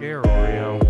chair, Oreo.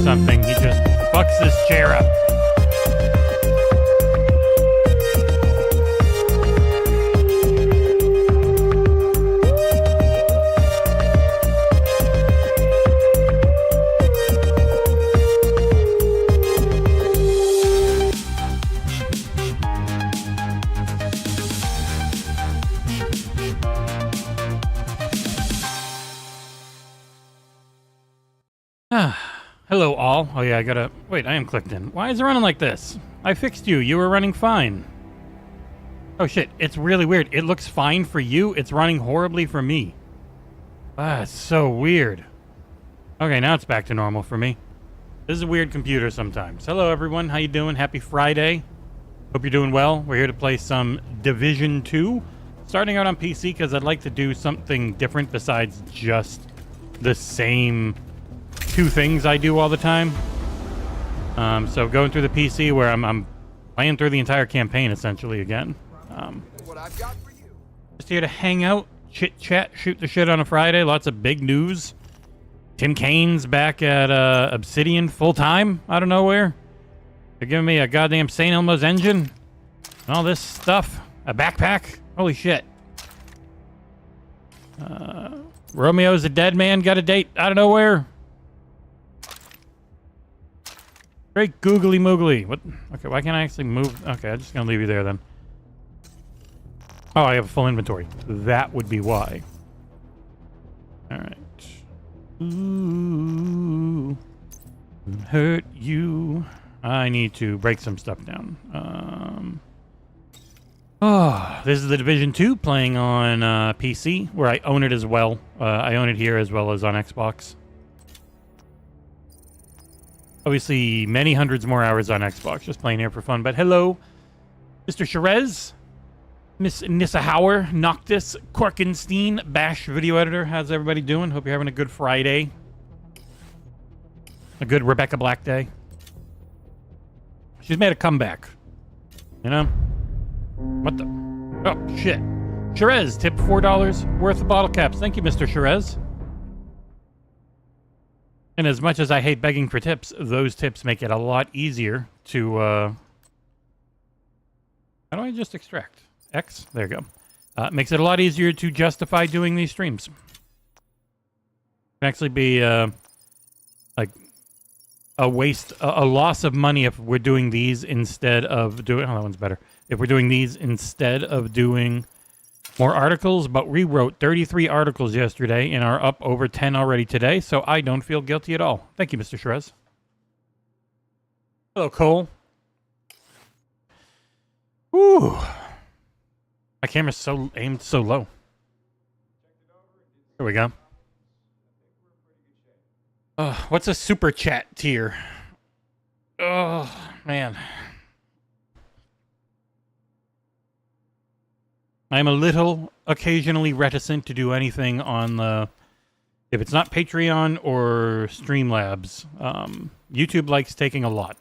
Something. He just fucks this chair up. Hello all. Oh yeah, I gotta... Wait, I am clicked in. Why is it running like this? I fixed you. You were running fine. Oh shit, it's really weird. It looks fine for you. It's running horribly for me. Ah, it's so weird. Okay, now it's back to normal for me. This is a weird computer sometimes. Hello everyone, how you doing? Happy Friday. Hope you're doing well. We're here to play some Division 2. Starting out on PC because I'd like to do something different besides just the same... two things I do all the time. So going through the PC where I'm playing through the entire campaign essentially again. What I've got for you. Just here to hang out, chit chat, shoot the shit on a Friday. Lots of big news. Tim Kane's back at Obsidian full time out of nowhere. They're giving me a goddamn St. Elmo's engine and all this stuff. A backpack. Holy shit. Romeo's a dead man. Got a date out of nowhere. Very googly moogly. What? Okay, why can't I actually move? Okay, I'm just gonna leave you there then. Oh, I have a full inventory. That would be why. Alright. Ooh. Hurt you. I need to break some stuff down. Oh, this is the Division 2 playing on PC, where I own it as well. I own it here as well as on Xbox. Obviously, many hundreds more hours on Xbox, just playing here for fun. But hello, Mr. Sherez, Miss Nissa Hauer, Noctis, Korkenstein, Bash Video Editor. How's everybody doing? Hope you're having a good Friday. A good Rebecca Black day. She's made a comeback. You know? What the? Oh, shit. Sherez, tip $4 worth of bottle caps. Thank you, Mr. Sherez. And as much as I hate begging for tips, those tips make it a lot easier to, how do I just extract? X? There you go. Makes it a lot easier to justify doing these streams. It can actually be, like, a waste, a loss of money if we're doing these instead of doing, oh, that one's better. If we're doing these instead of doing more articles, but we wrote 33 articles yesterday and are up over 10 already today, so I don't feel guilty at all. Thank you, Mr. Shrez. Hello, Cole. Whew. My camera's so aimed so low. There we go. What's a super chat tier? Oh, man. I'm a little occasionally reticent to do anything on the... If it's not Patreon or Streamlabs. YouTube likes taking a lot.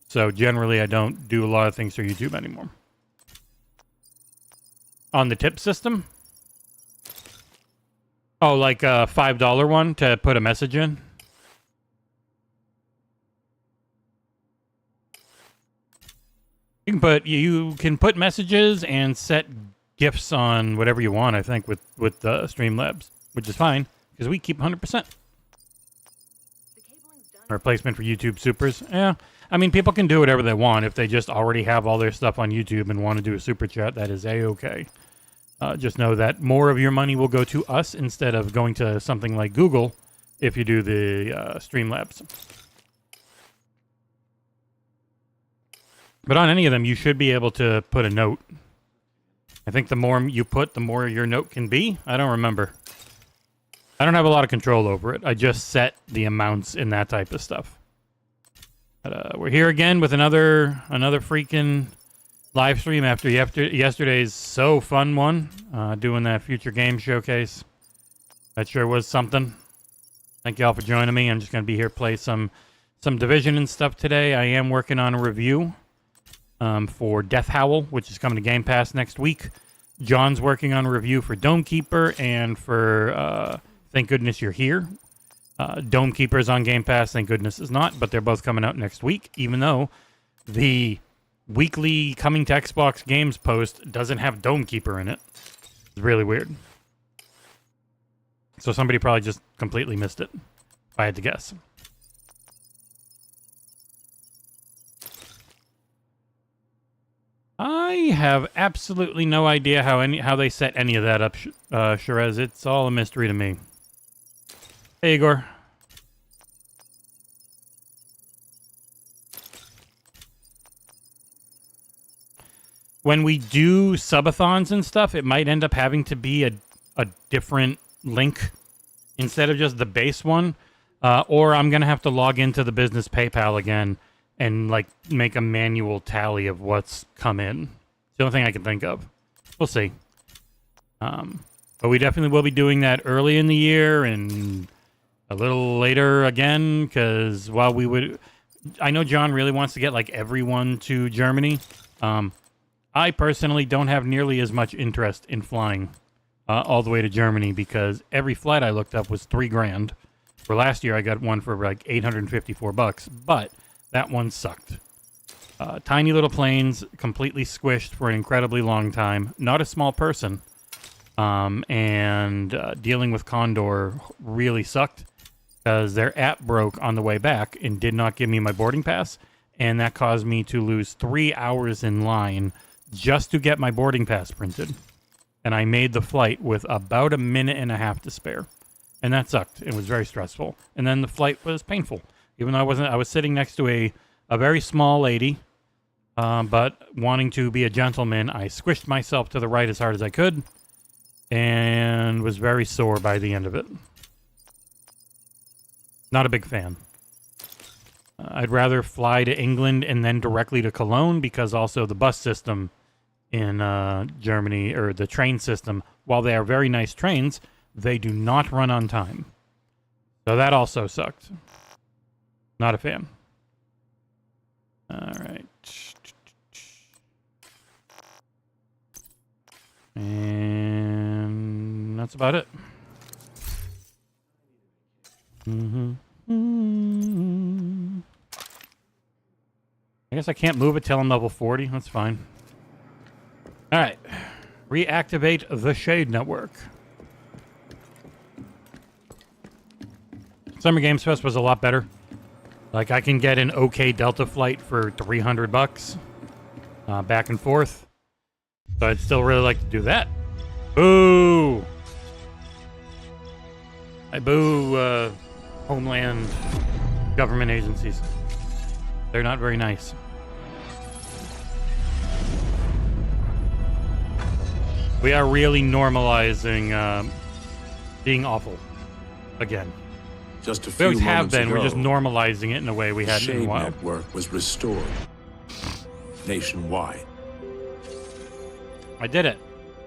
So generally I don't do a lot of things through YouTube anymore. On the tip system? Oh, like a $5 one to put a message in? You can put messages and set gifts on whatever you want, I think, with Streamlabs, which is fine, because we keep 100%. Replacement for YouTube Supers. Yeah, I mean, people can do whatever they want. If they just already have all their stuff on YouTube and want to do a Super Chat, that is A-okay. Just know that more of your money will go to us instead of going to something like Google if you do the Streamlabs. But on any of them, you should be able to put a note. I think the more you put, the more your note can be. I don't remember. I don't have a lot of control over it. I just set the amounts in that type of stuff. But we're here again with another freaking live stream after yesterday's so fun one, doing that future game showcase. That sure was something. Thank you all for joining me. I'm just going to be here play some Division and stuff today. I am working on a review for Death Howl, which is coming to Game Pass next week. John's working on a review for Dome Keeper and for Thank Goodness You're Here. Dome Keeper is on Game Pass, Thank Goodness is not, but they're both coming out next week, even though the weekly coming to Xbox games post doesn't have Dome Keeper in it. It's really weird. So somebody probably just completely missed it, if I had to guess. I have absolutely no idea how they set any of that up, Sherez. It's all a mystery to me. Hey, Igor. When we do subathons and stuff, it might end up having to be a different link instead of just the base one. Or I'm going to have to log into the business PayPal again and like make a manual tally of what's come in. It's the only thing I can think of. We'll see. But we definitely will be doing that early in the year and a little later again, because while we would... I know John really wants to get like everyone to Germany. I personally don't have nearly as much interest in flying all the way to Germany because every flight I looked up was $3,000. For last year, I got one for like $854, but that one sucked. Tiny little planes, completely squished for an incredibly long time. Not a small person. And dealing with Condor really sucked because their app broke on the way back and did not give me my boarding pass. And that caused me to lose 3 hours in line just to get my boarding pass printed. And I made the flight with about a minute and a half to spare. And that sucked. It was very stressful. And then the flight was painful. Even though I was sitting next to a very small lady, but wanting to be a gentleman, I squished myself to the right as hard as I could and was very sore by the end of it. Not a big fan. I'd rather fly to England and then directly to Cologne because also the bus system in Germany, or the train system, while they are very nice trains, they do not run on time. So that also sucked. Not a fan. All right. And that's about it. I guess I can't move it till I'm level 40. That's fine. All right. Reactivate the Shade Network. Summer Games Fest was a lot better. Like, I can get an okay Delta flight for $300 back and forth. So I'd still really like to do that. Boo! I boo Homeland government agencies. They're not very nice. We are really normalizing being awful again. Just a We few always have moments been. ago, We're just normalizing it in a way we the hadn't in a Shade while. Network was restored nationwide. I did it.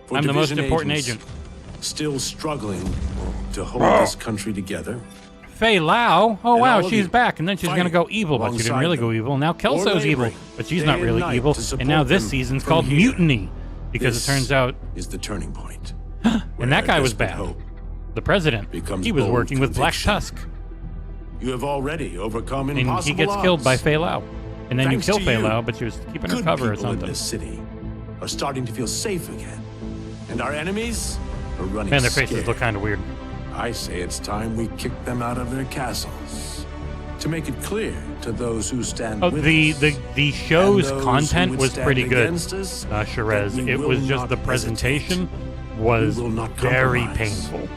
For I'm the most division important agents agent. Still struggling to hold this country together. Fei Lao. Oh, And wow, all of she's you back. And then she's going to go fighting evil, but she didn't alongside really go them. evil. Now Kelso's Or evil, laboring but she's day not and really night evil. to support And now this them season's from called here. Mutiny. Because This it turns out... is the turning point. And that guy was desperate bad. hope The president. becomes He was bold working with Black conviction. Tusk. You have already overcome And impossible he gets killed by odds. Fei Lao. And then Thanks you kill to Fei you, Lao, but she was keeping her Good cover or people in something. this city are starting to feel safe again, and our enemies are running Man, their faces scared. look kind of weird. I say it's time we kick them out of their castles to make it clear to those who stand Oh, with the us. show's and those content who would was stand pretty good, against us, Sherez. that we It will was just not the presentation was We will not very compromise. painful.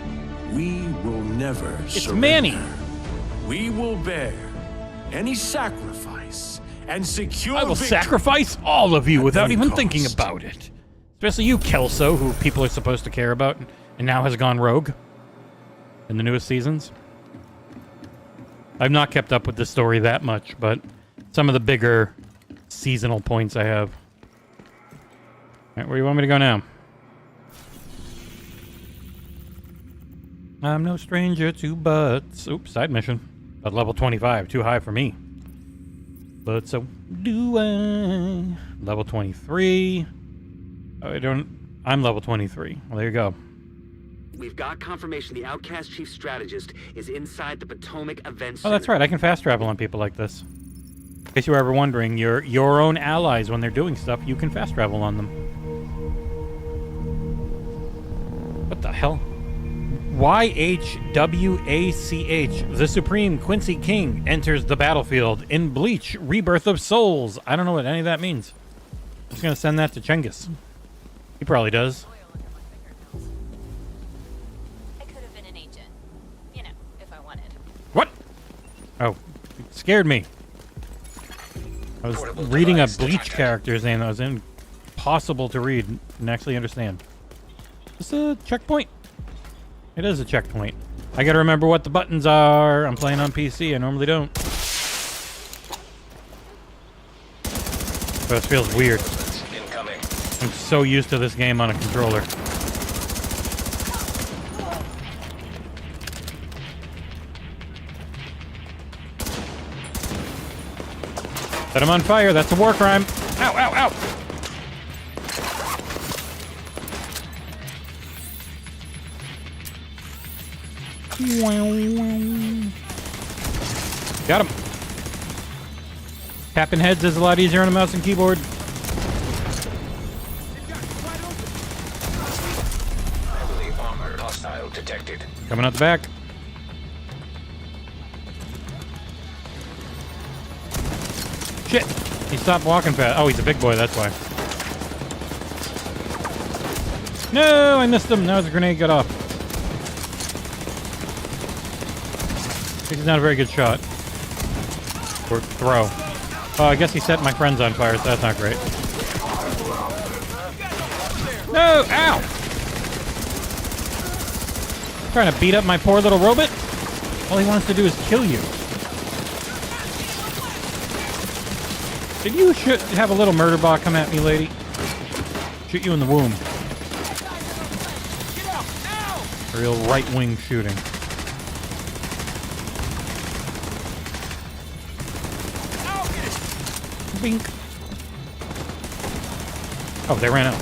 We will never surrender. Manny. We will bear any sacrifice and secure I will victory. sacrifice all of you At without any even cost. thinking about it. Especially you, Kelso, who people are supposed to care about and now has gone rogue in the newest seasons. I've not kept up with the story that much, but some of the bigger seasonal points I have. All right, where do you want me to go now? I'm no stranger to butts. Oops, side mission. But level 25, too high for me. But so do I. Level 23. I'm level 23. Well, there you go. We've got confirmation the Outcast Chief Strategist is inside the Potomac Event Oh, Center. that's right. I can fast travel on people like this. In case you were ever wondering, your own allies, when they're doing stuff, you can fast travel on them. What the hell? YHWACH, the Supreme Quincy King enters the battlefield in Bleach, Rebirth of Souls. I don't know what any of that means. I'm just going to send that to Cengiz. He probably does. I could have been an agent. You know, if I wanted. What? Oh, it scared me. I was reading a Bleach character's name that was impossible to read and actually understand. Is this a checkpoint? It is a checkpoint. I gotta remember what the buttons are. I'm playing on PC. I normally don't. But this feels weird. I'm so used to this game on a controller. Set him on fire. That's a war crime. Ow, ow, ow. Got him. Tapping heads is a lot easier on a mouse and keyboard. Heavily armored hostile detected. Coming out the back. Shit. He stopped walking fast. Oh, he's a big boy, that's why. No, I missed him. Now his grenade got off. He's not a very good shot. Or throw. Oh, I guess he set my friends on fire, so that's not great. No! Ow! Trying to beat up my poor little robot? All he wants to do is kill you. Did you have a little murder bot come at me, lady? Shoot you in the womb. Real right-wing shooting. Bink. Oh, they ran out.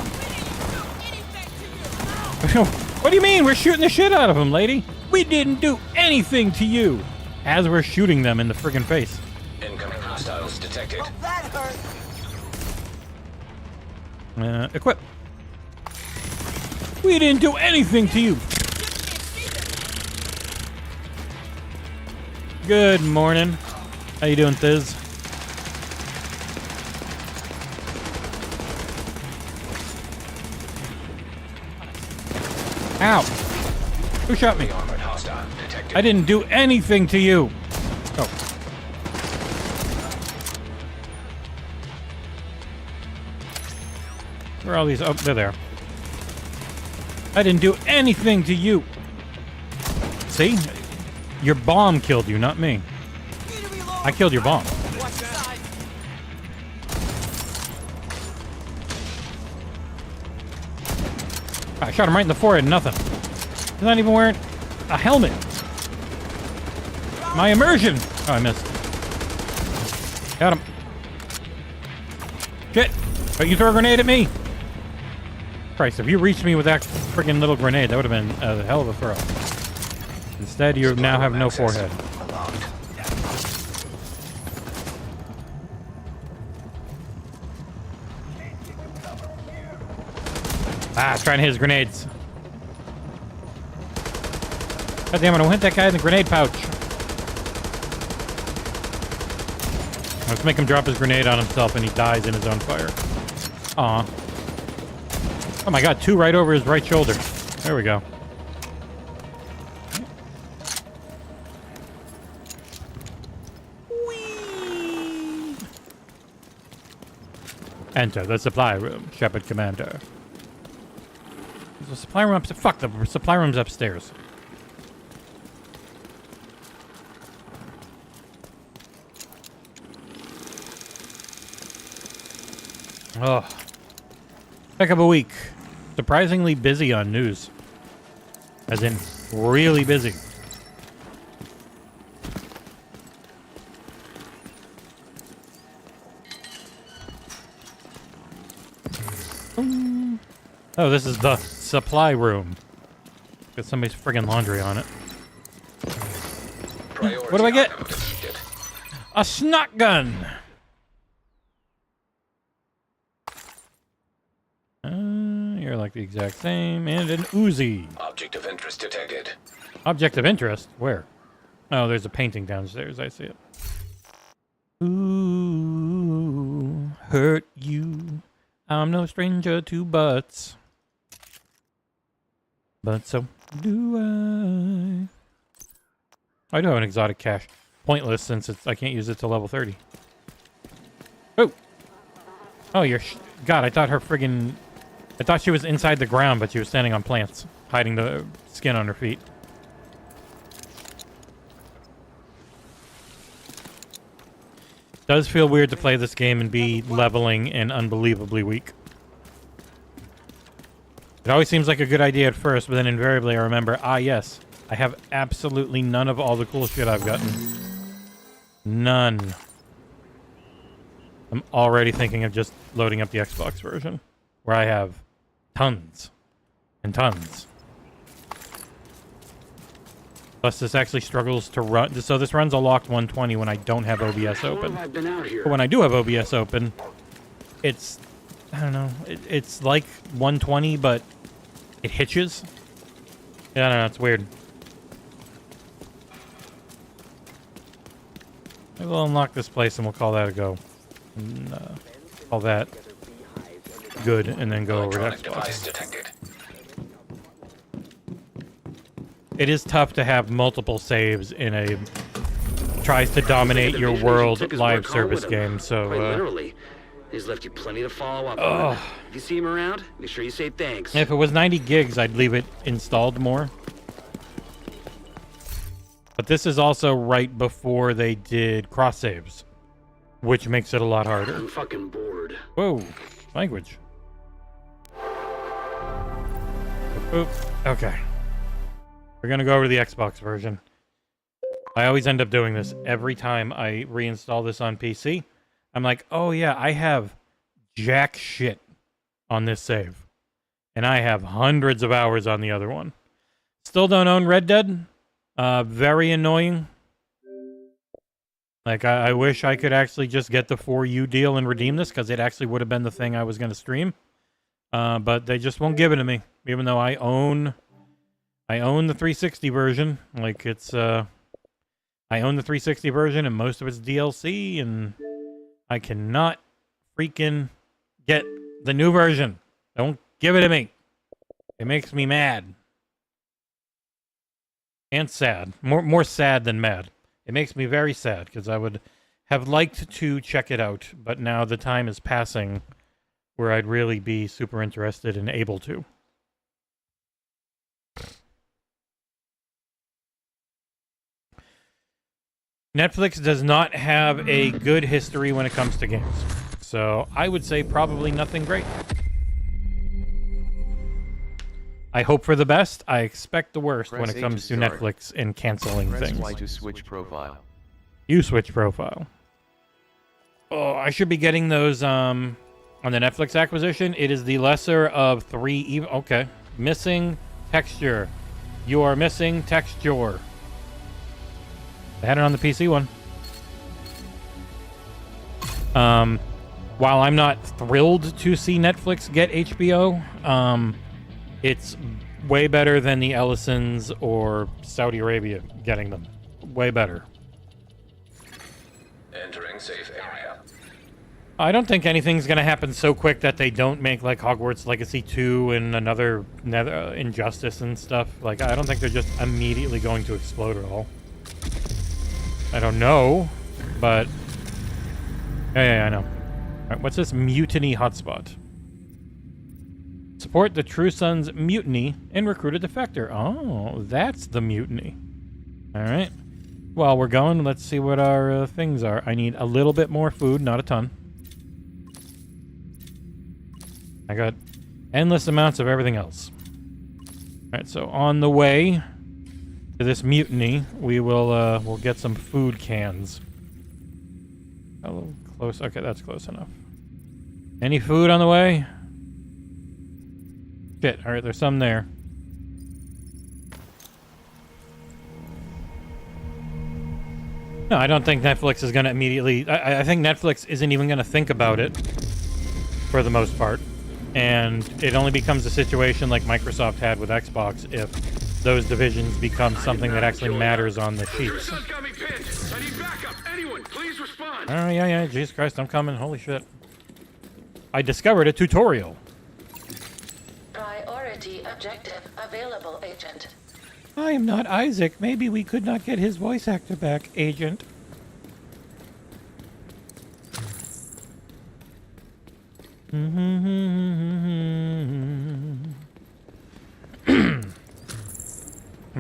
What do you mean? We're shooting the shit out of them, lady. We didn't do anything to you. As we're shooting them in the friggin' face. Incoming hostiles detected. Equip. We didn't do anything to you. Good morning. How you doing, Thiz? Ow! Who shot me? Armored hostile detected. I didn't do anything to you. Oh. Where are all these? Oh, they're there. I didn't do anything to you. See? Your bomb killed you, not me. I killed your bomb. I shot him right in the forehead, nothing. He's not even wearing a helmet. My immersion! Oh, I missed. Got him. Shit! Don't you throw a grenade at me! Christ, if you reached me with that friggin' little grenade, that would have been a hell of a throw. Instead, you now have no forehead. Ah, trying to hit his grenades. God damn it, I hit that guy in the grenade pouch. Let's make him drop his grenade on himself and he dies in his own fire. Aw. Oh my god, 2 right over his right shoulder. There we go. Whee! Enter the supply room, Shepard Commander. There's a supply room upstairs. Fuck, the supply room's upstairs. Oh. Heck of a week. Surprisingly busy on news. As in, really busy. Oh, this is the supply room. Got somebody's friggin' laundry on it. What do I get? A snot gun! You're like the exact same. And an Uzi. Object of interest detected. Object of interest? Where? Oh, there's a painting downstairs. I see it. Ooh, hurt you. I'm no stranger to butts. But so do I. I do have an exotic cache. Pointless since I can't use it till level 30. Oh! Oh, you're... God, I thought her friggin... I thought she was inside the ground, but she was standing on plants, hiding the skin on her feet. Does feel weird to play this game and be leveling and unbelievably weak. It always seems like a good idea at first, but then invariably I remember, ah yes, I have absolutely none of all the cool shit I've gotten. None. I'm already thinking of just loading up the Xbox version, where I have tons and tons. Plus, this actually struggles to run. So this runs a locked 120 when I don't have OBS open. But when I do have OBS open, it's, I don't know, it's like 120, but it hitches. Yeah, I don't know, it's weird. Maybe we'll unlock this place and we'll call that a go. And, call that good, and then go over to Xbox. It is tough to have multiple saves in a tries to dominate your world live service game, so literally. He's left you plenty to follow up on. If you see him around, make sure you say thanks. If it was 90 gigs, I'd leave it installed more. But this is also right before they did cross saves, which makes it a lot harder. I'm fucking bored. Whoa, language. Oop. Okay. We're gonna go over to the Xbox version. I always end up doing this every time I reinstall this on PC. I'm like, oh yeah, I have jack shit on this save. And I have hundreds of hours on the other one. Still don't own Red Dead. Very annoying. Like, I wish I could actually just get the 4U deal and redeem this, because it actually would have been the thing I was going to stream. But they just won't give it to me, even though I own the 360 version. Like, it's, I own the 360 version and most of its DLC, and I cannot freaking get the new version. Don't give it to me. It makes me mad. And sad. More sad than mad. It makes me very sad, because I would have liked to check it out, but now the time is passing where I'd really be super interested and able to. Netflix does not have a good history when it comes to games. So I would say probably nothing great. I hope for the best. I expect the worst when it comes to Netflix and canceling things. Y to switch profile. You switch profile. Oh, I should be getting those on the Netflix acquisition. It is the lesser of 3 okay. Missing texture. You are missing texture. I had it on the PC one. While I'm not thrilled to see Netflix get HBO, it's way better than the Ellisons or Saudi Arabia getting them. Way better. Entering safe area. I don't think anything's gonna happen so quick that they don't make like Hogwarts Legacy 2 and another Injustice and stuff. Like, I don't think they're just immediately going to explode at all. I don't know, but yeah, I know. All right, what's this mutiny hotspot? Support the True Sons mutiny and recruit a defector. Oh, that's the mutiny. All right. While we're going, let's see what our things are. I need a little bit more food, not a ton. I got endless amounts of everything else. All right, so on the way to this mutiny, we will we'll get some food cans. A little close. Okay, that's close enough. Any food on the way? Shit. All right, there's some there. No, I don't think Netflix is going to immediately... I think Netflix isn't even going to think about it for the most part. And it only becomes a situation like Microsoft had with Xbox if those divisions become something that actually matters on the sheets. Oh, yeah, Jesus Christ, I'm coming. Holy shit. I discovered a tutorial. Priority objective available, Agent. I am not Isaac. Maybe we could not get his voice actor back, Agent. But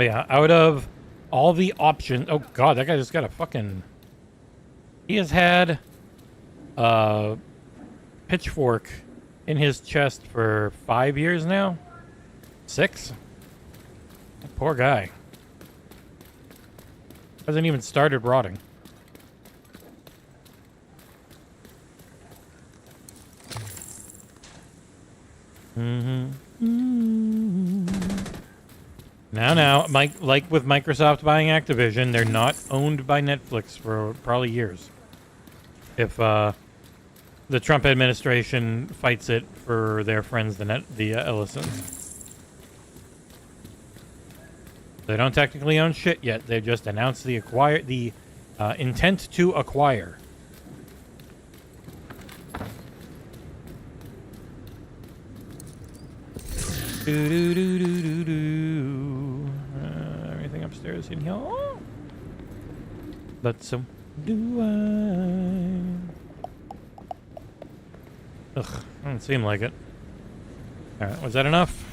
yeah, out of all the options... Oh, God, that guy just got a fucking... He has had a pitchfork in his chest for 5 years now? 6? That poor guy. Hasn't even started rotting. Now, like with Microsoft buying Activision, they're not owned by Netflix for probably years. If the Trump administration fights it for their friends, the Ellisons. They don't technically own shit yet. They just announced the intent to acquire. Everything upstairs in here. But so do I. Ugh, doesn't seem like it. Alright, was that enough?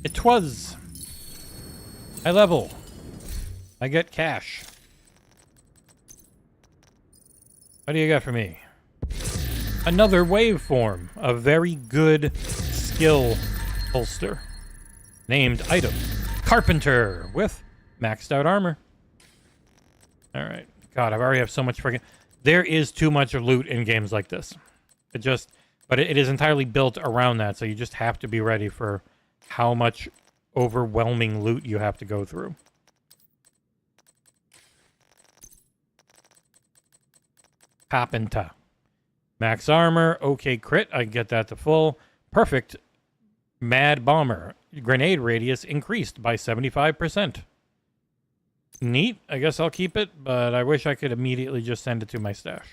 It was. High level. I get cash. What do you got for me? Another waveform. A very good skill holster. Named item. Carpenter with maxed out armor. Alright. God, I've already have so much freaking... There is too much loot in games like this. But it is entirely built around that, so you just have to be ready for how much overwhelming loot you have to go through. Carpenter. Max armor, okay crit, I get that to full. Perfect. Mad bomber. Grenade radius increased by 75%. Neat. I guess I'll keep it, but I wish I could immediately just send it to my stash.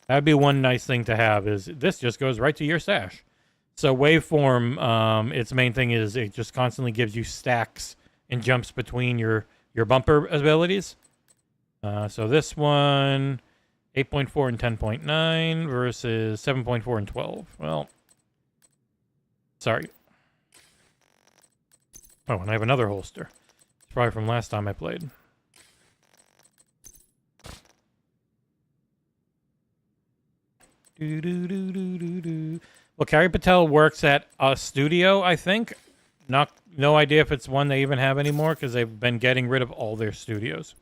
That'd be one nice thing to have, is this just goes right to your stash. So waveform, its main thing is it just constantly gives you stacks and jumps between your bumper abilities. So this one, 8.4 and 10.9 versus 7.4 and 12. Well, sorry. Oh, and I have another holster. It's probably from last time I played. Well, Carrie Patel works at a studio, I think. No idea if it's one they even have anymore, because they've been getting rid of all their studios.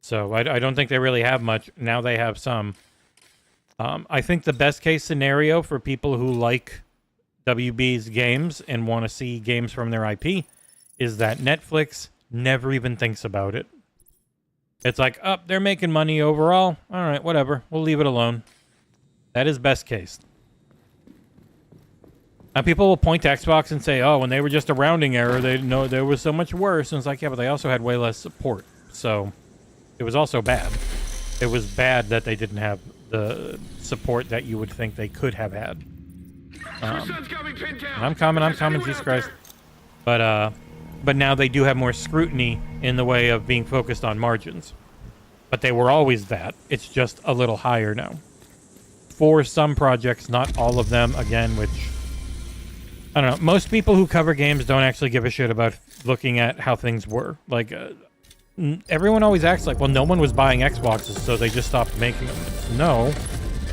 So I don't think they really have much. Now they have some. I think the best case scenario for people who like WB's games and want to see games from their IP is that Netflix never even thinks about it. It's like, oh, they're making money overall. All right, whatever. We'll leave it alone. That is best case. Now, people will point to Xbox and say, oh, when they were just a rounding error, they know there was so much worse. And it's like, yeah, but they also had way less support. So, It was also bad. It was bad that they didn't have the support that you would think they could have had. I'm coming, Jesus Christ. But now they do have more scrutiny in the way of being focused on margins. But they were always that. It's just a little higher now. For some projects, not all of them, again, which... I don't know. Most people who cover games don't actually give a shit about looking at how things were. Like, everyone always acts like, well, no one was buying Xboxes, so they just stopped making them. No.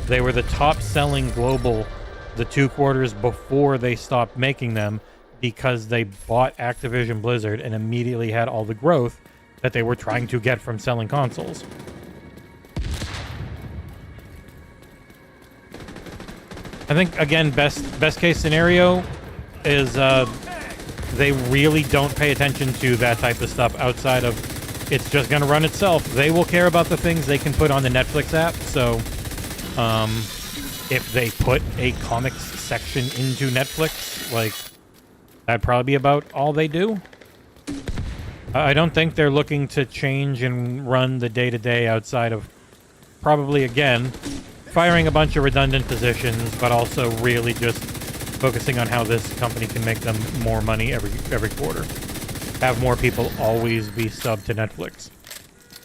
They were the top-selling global the 2 quarters before they stopped making them because they bought Activision Blizzard and immediately had all the growth that they were trying to get from selling consoles. I think, again, best case scenario is they really don't pay attention to that type of stuff outside of it's just going to run itself. They will care about the things they can put on the Netflix app. So if they put a comics section into Netflix, like, that'd probably be about all they do. I don't think they're looking to change and run the day-to-day outside of probably, again, firing a bunch of redundant positions, but also really just focusing on how this company can make them more money every quarter. Have more people always be subbed to Netflix.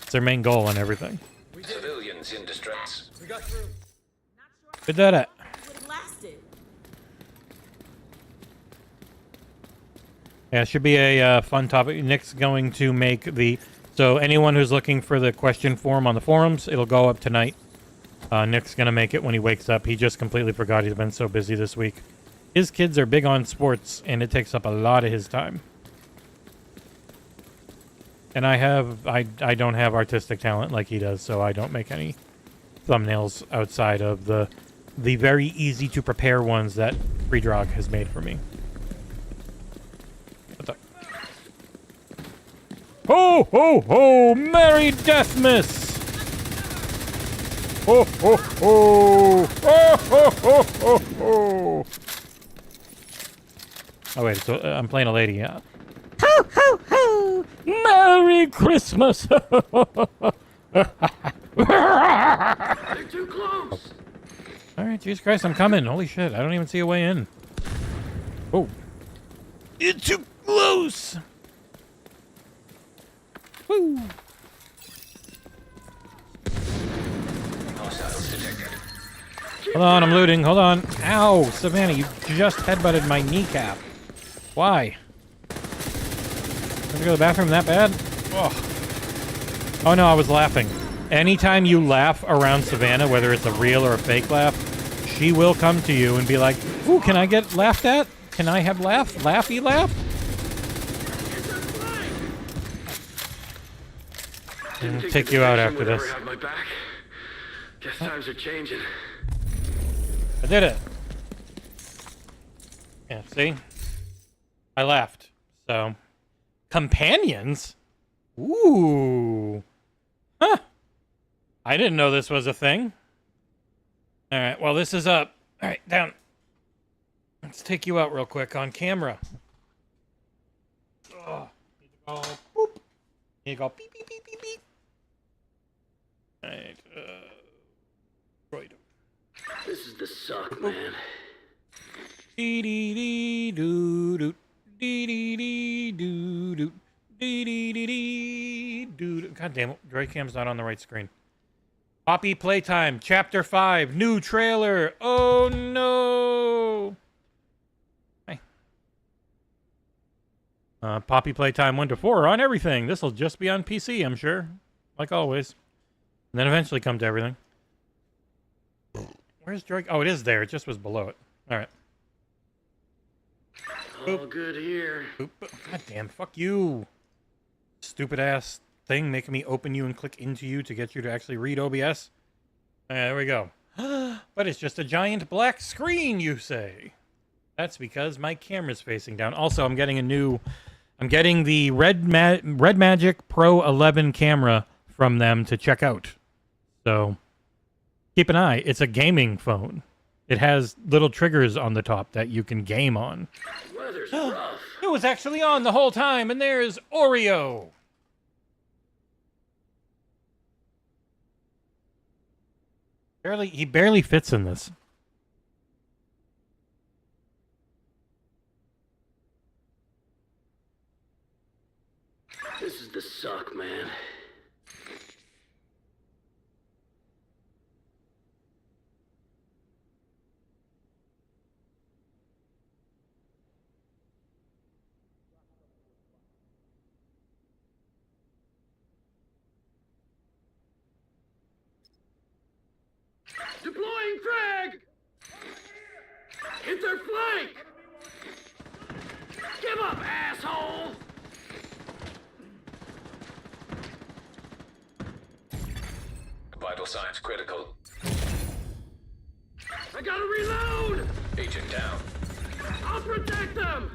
It's their main goal and everything. Civilians in distress. Good that. Yeah, it should be a fun topic. Nick's going to make the... So anyone who's looking for the question form on the forums, it'll go up tonight. Nick's going to make it when he wakes up. He just completely forgot. He's been so busy this week. His kids are big on sports, and it takes up a lot of his time. And I don't have artistic talent like he does, so I don't make any thumbnails outside of the very easy to prepare ones that Freedrag has made for me. What the? Ho, ho, ho! Merry Deathmas! Ho, ho, ho! Ho, ho, ho, ho, ho! Oh, wait, so I'm playing a lady, yeah. Ho, ho, ho! Merry Christmas! They're too close. Alright, Jesus Christ, I'm coming. Holy shit, I don't even see a way in. Oh. It's too close! Woo! Hold on, I'm looting. Hold on. Ow, Savannah, you just headbutted my kneecap. Why? Have to go to the bathroom that bad? Oh no, I was laughing. Anytime you laugh around Savannah, whether it's a real or a fake laugh, she will come to you and be like, ooh, can I get laughed at? Can I have laughy laugh? I'll take you out after this. Guess times are changing. I did it. Yeah, see? I laughed. So, companions? Ooh. Huh. I didn't know this was a thing. Alright, well, this is up. Alright, down. Let's take you out real quick on camera. Oh, need to go boop. Need to go beep, beep, beep, beep, beep. Alright, Freud. This is the suck, man. Dee dee dee doo doo. Dee dee dee doo doo. Dee dee dee dee doo doo. God damn it, Droidcam's not on the right screen. Poppy Playtime, Chapter 5, new trailer. Oh no. Hey. Poppy Playtime 1 to 4 on everything. This will just be on PC, I'm sure. Like always. And then eventually come to everything. Where's Droid? Oh, it is there. It just was below it. Alright. All good here. Boop. God damn, fuck you. Stupid ass thing making me open you and click into you to get you to actually read OBS. There we go. But it's just a giant black screen, you say. That's because my camera's facing down. Also, I'm getting the Red Magic Pro 11 camera from them to check out. So, keep an eye. It's a gaming phone. It has little triggers on the top that you can game on. Weather's rough. It was actually on the whole time, and there's Oreo. He barely fits in this. This is the suck, man. Deploying frag! Hit their flank! Give up, asshole! Vital signs critical. I gotta reload! Agent down. I'll protect them!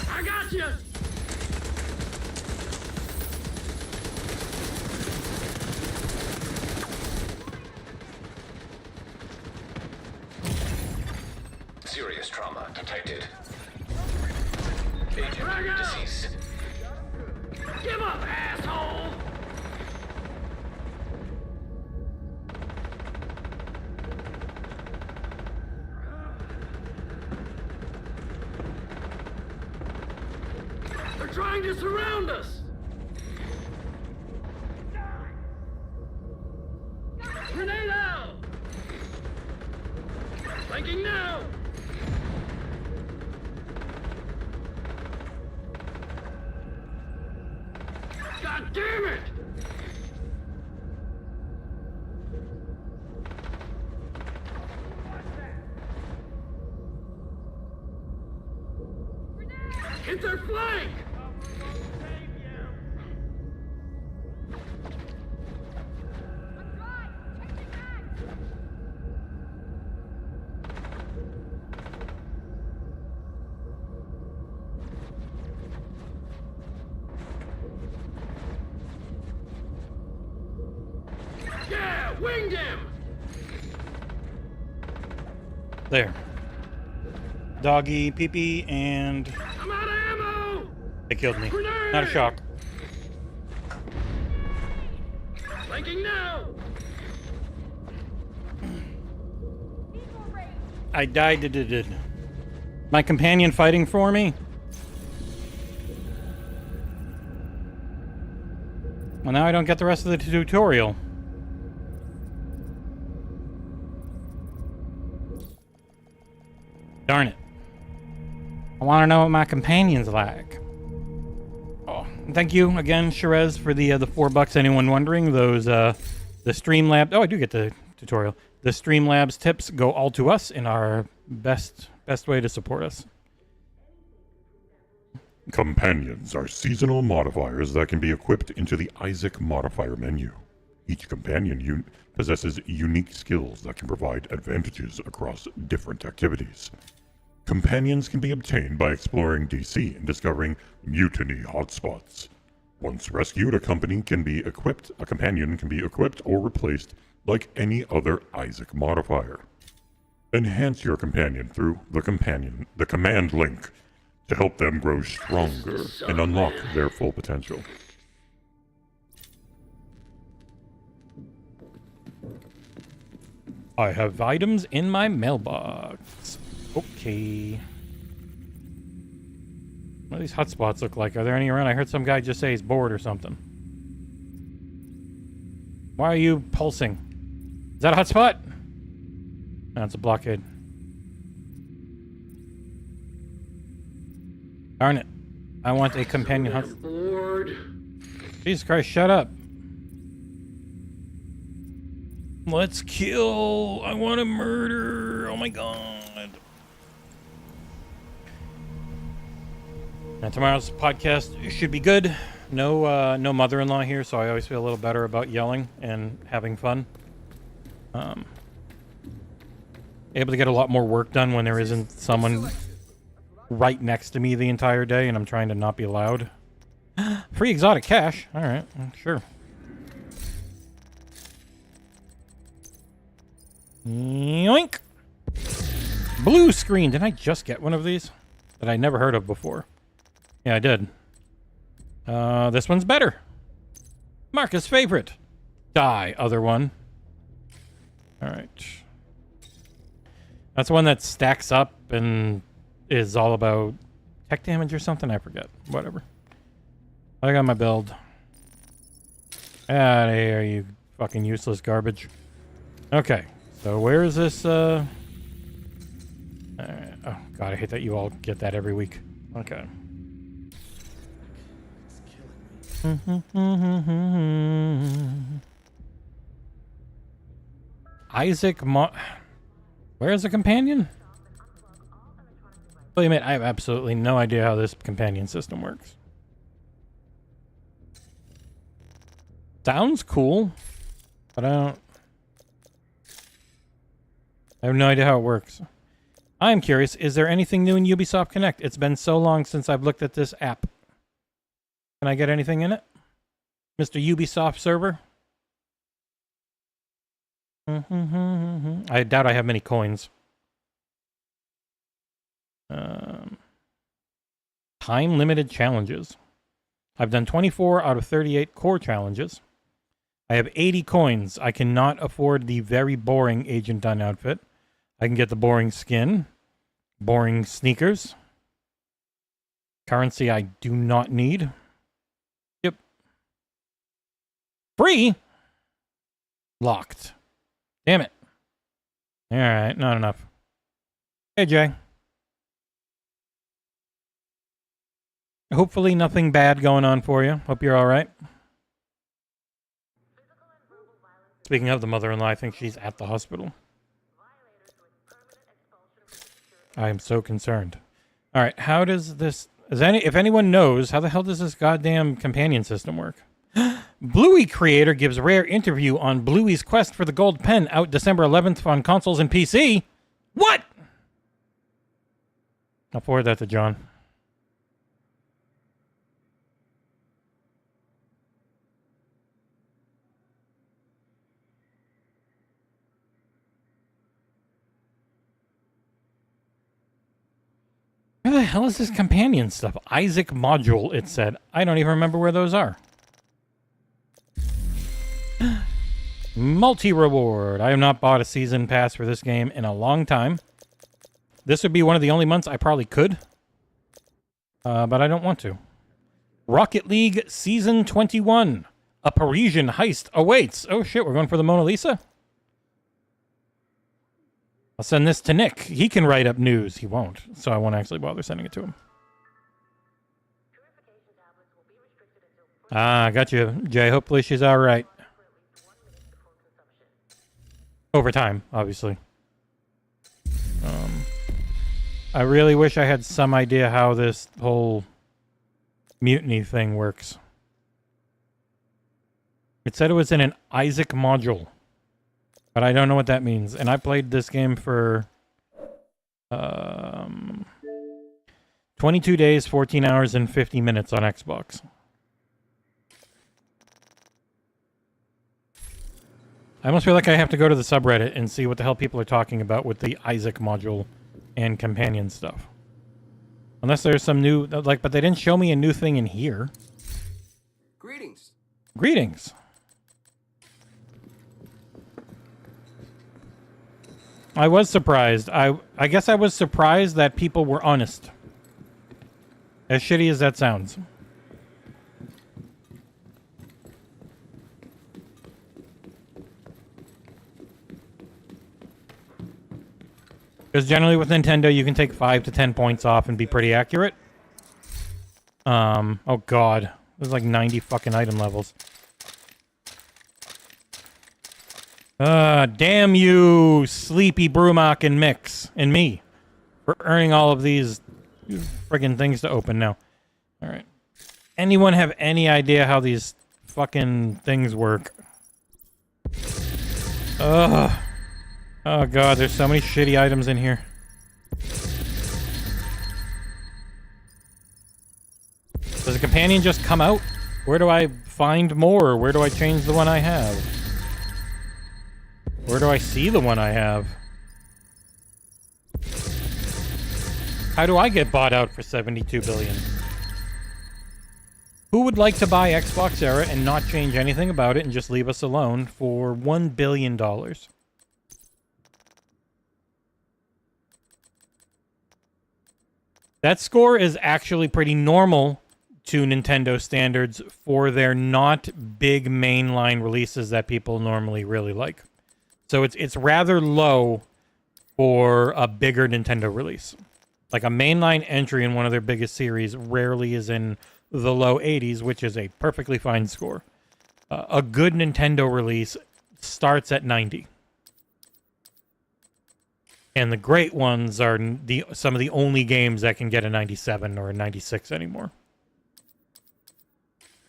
I got you! Serious trauma detected. Agent Frag out! deceased. Give up, asshole! They're trying to surround us! Grenade out! Flanking now! God damn it! Hit their flank! Yeah, winged him! There. Doggy, pee-pee, and I'm out of ammo! they killed me. Grenade! Not a shock. Flanking now! I died. My companion fighting for me? Well, now I don't get the rest of the tutorial. Darn it. I want to know what my companion's like. Oh, and thank you again, Sherez, for the $4. Anyone wondering, those the Streamlab. Oh, I do get the tutorial. The Streamlabs tips go all to us in our best way to support us. Companions are seasonal modifiers that can be equipped into the Isaac modifier menu. Each companion possesses unique skills that can provide advantages across different activities. Companions can be obtained by exploring DC and discovering mutiny hotspots. Once rescued, a companion can be equipped or replaced like any other Isaac modifier. Enhance your companion through the command link to help them grow stronger and unlock their full potential. I have items in my mailbox. Okay. What do these hotspots look like? Are there any around? I heard some guy just say he's bored or something. Why are you pulsing? Is that a hotspot? No, it's a blockade. Darn it. I want a companion hotspot. Bored. Jesus Christ, shut up. Let's kill. I want to murder. Oh my god. And tomorrow's podcast should be good. No mother-in-law here, so I always feel a little better about yelling and having fun. Able to get a lot more work done when there isn't someone right next to me the entire day and I'm trying to not be loud. Free exotic cash. All right, sure. Yoink! Blue screen. Did I just get one of these that I never heard of before? Yeah, I did. This one's better. Marcus' favorite. Die, other one. All right. That's one that stacks up and is all about tech damage or something. I forget. Whatever. I got my build. Out of here, you fucking useless garbage. Okay. So where is this? Oh god, I hate that you all get that every week. Okay. Where's the companion? Well, you mean I have absolutely no idea how this companion system works. Sounds cool, but I have no idea how it works. I am curious, is there anything new in Ubisoft Connect? It's been so long since I've looked at this app. Can I get anything in it? Mr. Ubisoft server? I doubt I have many coins. Time-limited challenges. I've done 24 out of 38 core challenges. I have 80 coins. I cannot afford the very boring Agent Dunn outfit. I can get the boring skin. Boring sneakers. Currency I do not need. Yep. Free? Locked. Damn it. Alright, not enough. Hey, Jay. Hopefully nothing bad going on for you. Hope you're alright. Speaking of the mother-in-law, I think she's at the hospital. I am so concerned. Alright, how does this... if anyone knows, how the hell does this goddamn companion system work? Bluey creator gives rare interview on Bluey's quest for the gold pen, out December 11th on consoles and PC. What? I'll forward that to John. Where the hell is this companion stuff? Isaac module, it said. I don't even remember where those are. Multi-reward. I have not bought a season pass for this game in a long time. This would be one of the only months I probably could. But I don't want to. Rocket League Season 21. A Parisian heist awaits. Oh shit, we're going for the Mona Lisa? I'll send this to Nick. He can write up news. He won't, so I won't actually bother sending it to him. Ah, got you, Jay. Hopefully she's all right. Over time, obviously. I really wish I had some idea how this whole mutiny thing works. It said it was in an Isaac module. But I don't know what that means. And I played this game for 22 days, 14 hours, and 50 minutes on Xbox. I almost feel like I have to go to the subreddit and see what the hell people are talking about with the Isaac module and companion stuff. Unless there's some new... but they didn't show me a new thing in here. Greetings. Greetings. I was surprised. I guess I was surprised that people were honest. As shitty as that sounds. Because generally with Nintendo, you can take 5 to 10 points off and be pretty accurate. Oh god. There's like 90 fucking item levels. Damn you, Sleepy Brumac and Mix, and me, for earning all of these friggin' things to open now. Alright. Anyone have any idea how these fucking things work? Ugh. Oh god, there's so many shitty items in here. Does a companion just come out? Where do I find more? Where do I change the one I have? Where do I see the one I have? How do I get bought out for $72 billion? Who would like to buy XboxEra and not change anything about it and just leave us alone for $1 billion? That score is actually pretty normal to Nintendo standards for their not big mainline releases that people normally really like. So it's rather low for a bigger Nintendo release. Like a mainline entry in one of their biggest series rarely is in the low 80s, which is a perfectly fine score. A good Nintendo release starts at 90. And the great ones are some of the only games that can get a 97 or a 96 anymore.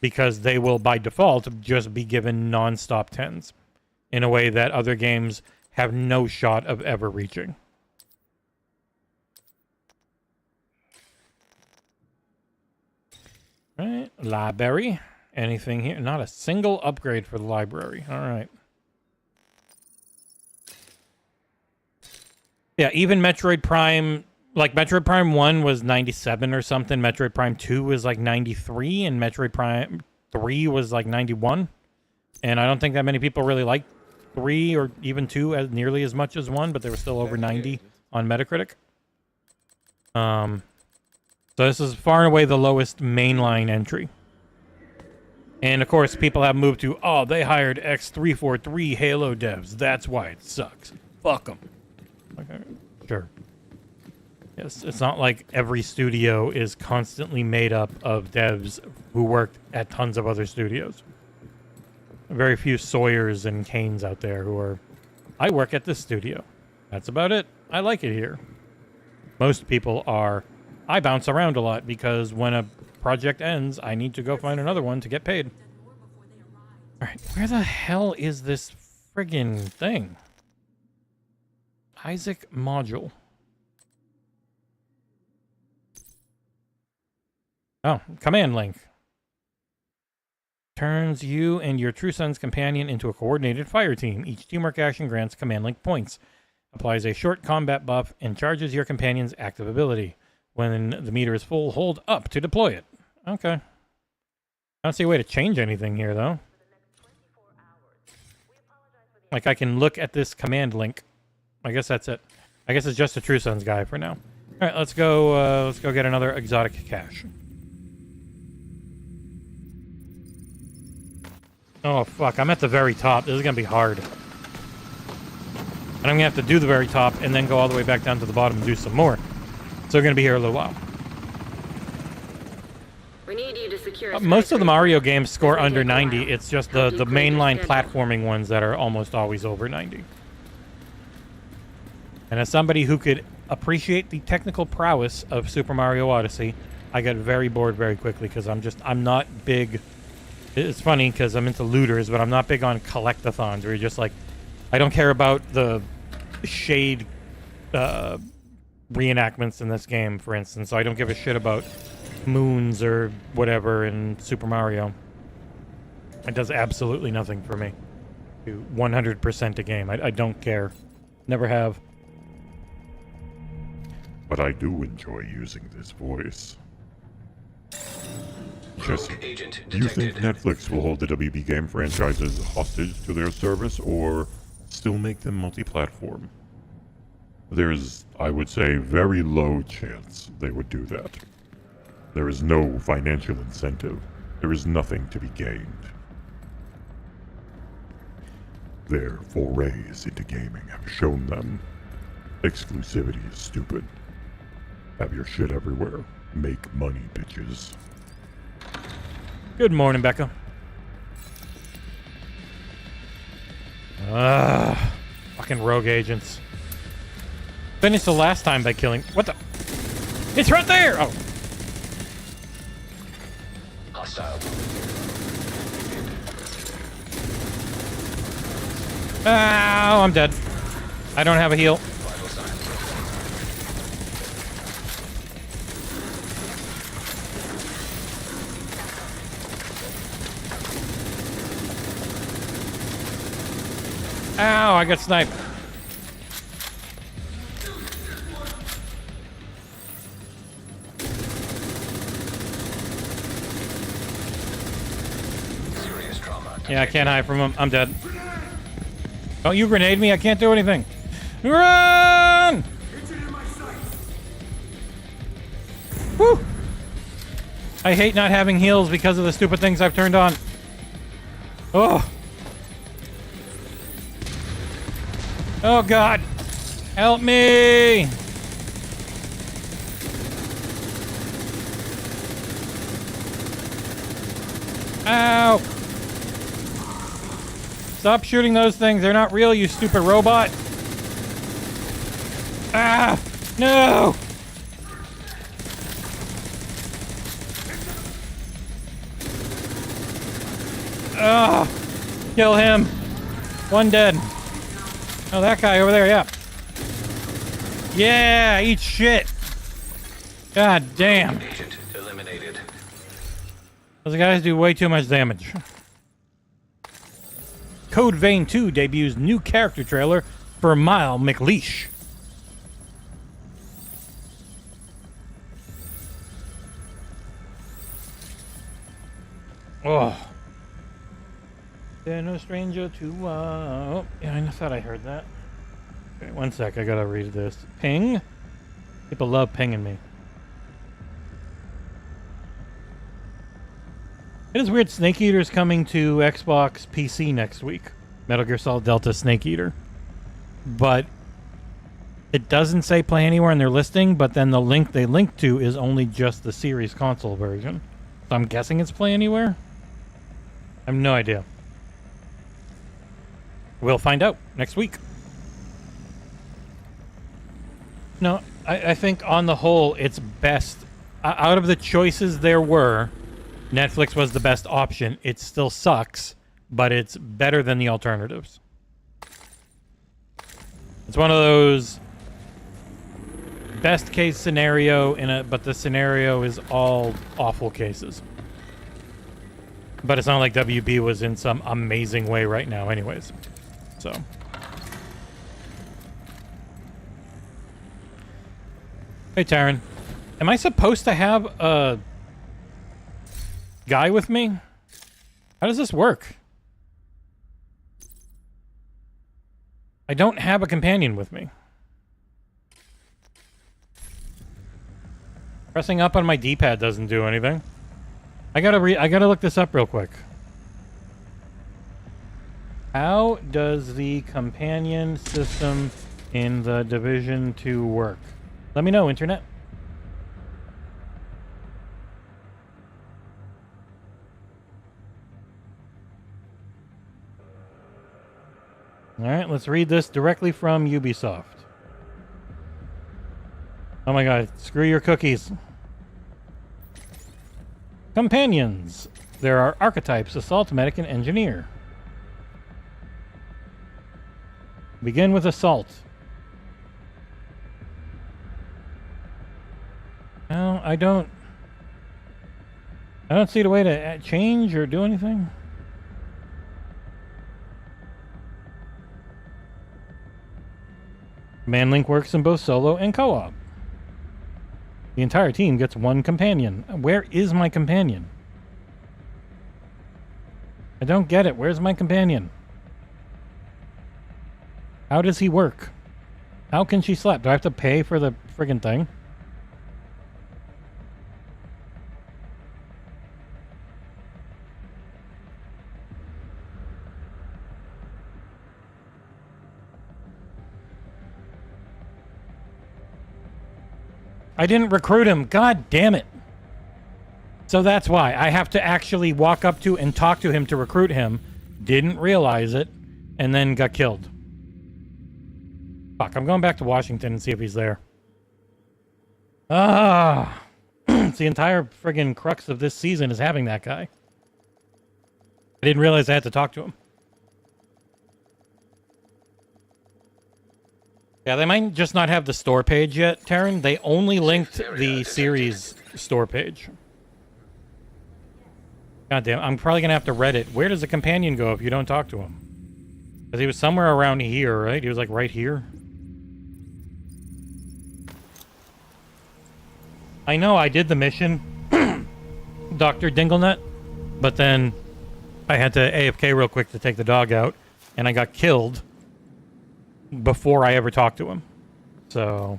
Because they will, by default, just be given non-stop 10s. In a way that other games have no shot of ever reaching. Right, library. Anything here? Not a single upgrade for the library. All right. Yeah, even Metroid Prime, like Metroid Prime 1 was 97 or something. Metroid Prime 2 was like 93, and Metroid Prime 3 was like 91. And I don't think that many people really liked 3 or even 2 as nearly as much as 1, but they were still over 90 on Metacritic. So this is far and away the lowest mainline entry. And of course, people have moved to, oh, they hired X343 Halo devs. That's why it sucks. Fuck them. Okay, sure. Yes, it's not like every studio is constantly made up of devs who worked at tons of other studios. Very few Sawyers and Kanes out there who are, I work at this studio. That's about it. I like it here. Most people are, I bounce around a lot because when a project ends, I need to go find another one to get paid. Alright, where the hell is this friggin' thing? Isaac module. Oh, command link. Turns you and your True Son's companion into a coordinated fire team. Each teamwork action grants command link points. Applies a short combat buff and charges your companion's active ability. When the meter is full, hold up to deploy it. Okay. I don't see a way to change anything here, though. Like, I can look at this command link. I guess that's it. I guess it's just a True Sons guy for now. All right, let's go get another exotic cache. Oh, fuck. I'm at the very top. This is going to be hard. And I'm going to have to do the very top and then go all the way back down to the bottom and do some more. So we're going to be here a little while. We need you to secure Most of the Mario games score under 90. It's just the mainline platforming ones that are almost always over 90. And as somebody who could appreciate the technical prowess of Super Mario Odyssey, I got very bored very quickly because I'm not big. It's funny because I'm into looters, but I'm not big on collectathons where you're just like, I don't care about the shade reenactments in this game, for instance. So I don't give a shit about moons or whatever in Super Mario. It does absolutely nothing for me. 100% a game. I don't care. Never have. But I do enjoy using this voice. Jesse, Agent do you think detected. Netflix will hold the WB game franchises hostage to their service or still make them multi-platform? There's, I would say, very low chance they would do that. There is no financial incentive. There is nothing to be gained. Their forays into gaming have shown them exclusivity is stupid. Have your shit everywhere. Make money, bitches. Good morning, Becca. Fucking rogue agents. Finished the last time by killing... What the... It's right there! Oh. Hostile. Ow, I'm dead. I don't have a heal. Vital signs. Ow, I got sniped. Serious trauma. Yeah, I can't hide from him. I'm dead. Don't you grenade me? I can't do anything. Run! Woo! I hate not having heals because of the stupid things I've turned on. Oh. Oh God. Help me! Ow! Stop shooting those things. They're not real, you stupid robot. Ah! No! Ah! Kill him. One dead. Oh, that guy over there, yeah. Yeah, eat shit. God damn. Agent eliminated. Those guys do way too much damage. Code Vein 2 debuts new character trailer for Mile McLeish. Oh. They're no stranger to, oh, yeah, I thought I heard that. Okay, one sec, I gotta read this. Ping? People love pinging me. It is weird, Snake Eater's coming to Xbox PC next week. Metal Gear Solid Delta Snake Eater. But it doesn't say play anywhere in their listing, but then the link they link to is only just the series console version. So I'm guessing it's play anywhere? I have no idea. We'll find out next week. No, I think on the whole, it's best. Out of the choices there were, Netflix was the best option. It still sucks, but it's better than the alternatives. It's one of those best case scenario but the scenario is all awful cases. But it's not like WB was in some amazing way right now anyways. So. Hey, Taryn. Am I supposed to have a guy with me? How does this work? I don't have a companion with me. Pressing up on my D-pad doesn't do anything. I gotta look this up real quick. How does the companion system in the Division 2 work? Let me know, internet. Alright, let's read this directly from Ubisoft. Oh my god, screw your cookies. Companions. There are archetypes: Assault, Medic, and Engineer. Begin with Assault. No, I don't see the way to change or do anything. Command Link works in both solo and co-op. The entire team gets one companion. Where is my companion? I don't get it. Where's my companion? How does he work? How can she slap? Do I have to pay for the friggin' thing? I didn't recruit him. God damn it. So that's why. I have to actually walk up to and talk to him to recruit him. Didn't realize it. And then got killed. Fuck, I'm going back to Washington and see if he's there. Ah. It's the entire friggin' crux of this season is having that guy. I didn't realize I had to talk to him. Yeah, they might just not have the store page yet, Taryn. They only linked the series store page. God damn, I'm probably going to have to Reddit. Where does the companion go if you don't talk to him? Because he was somewhere around here, right? He was like right here. I know I did the mission, Dr. Dinglenut, but then I had to AFK real quick to take the dog out, and I got killed before I ever talked to him. So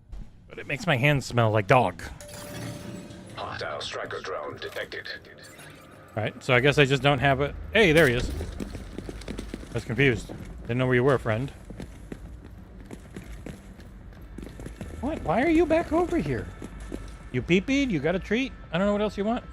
But it makes my hands smell like dog. Hostile striker drone detected. Alright, so I guess I just don't have a... Hey, there he is. I was confused. Didn't know where you were, friend. What? Why are you back over here? You pee-peed? You got a treat? I don't know what else you want.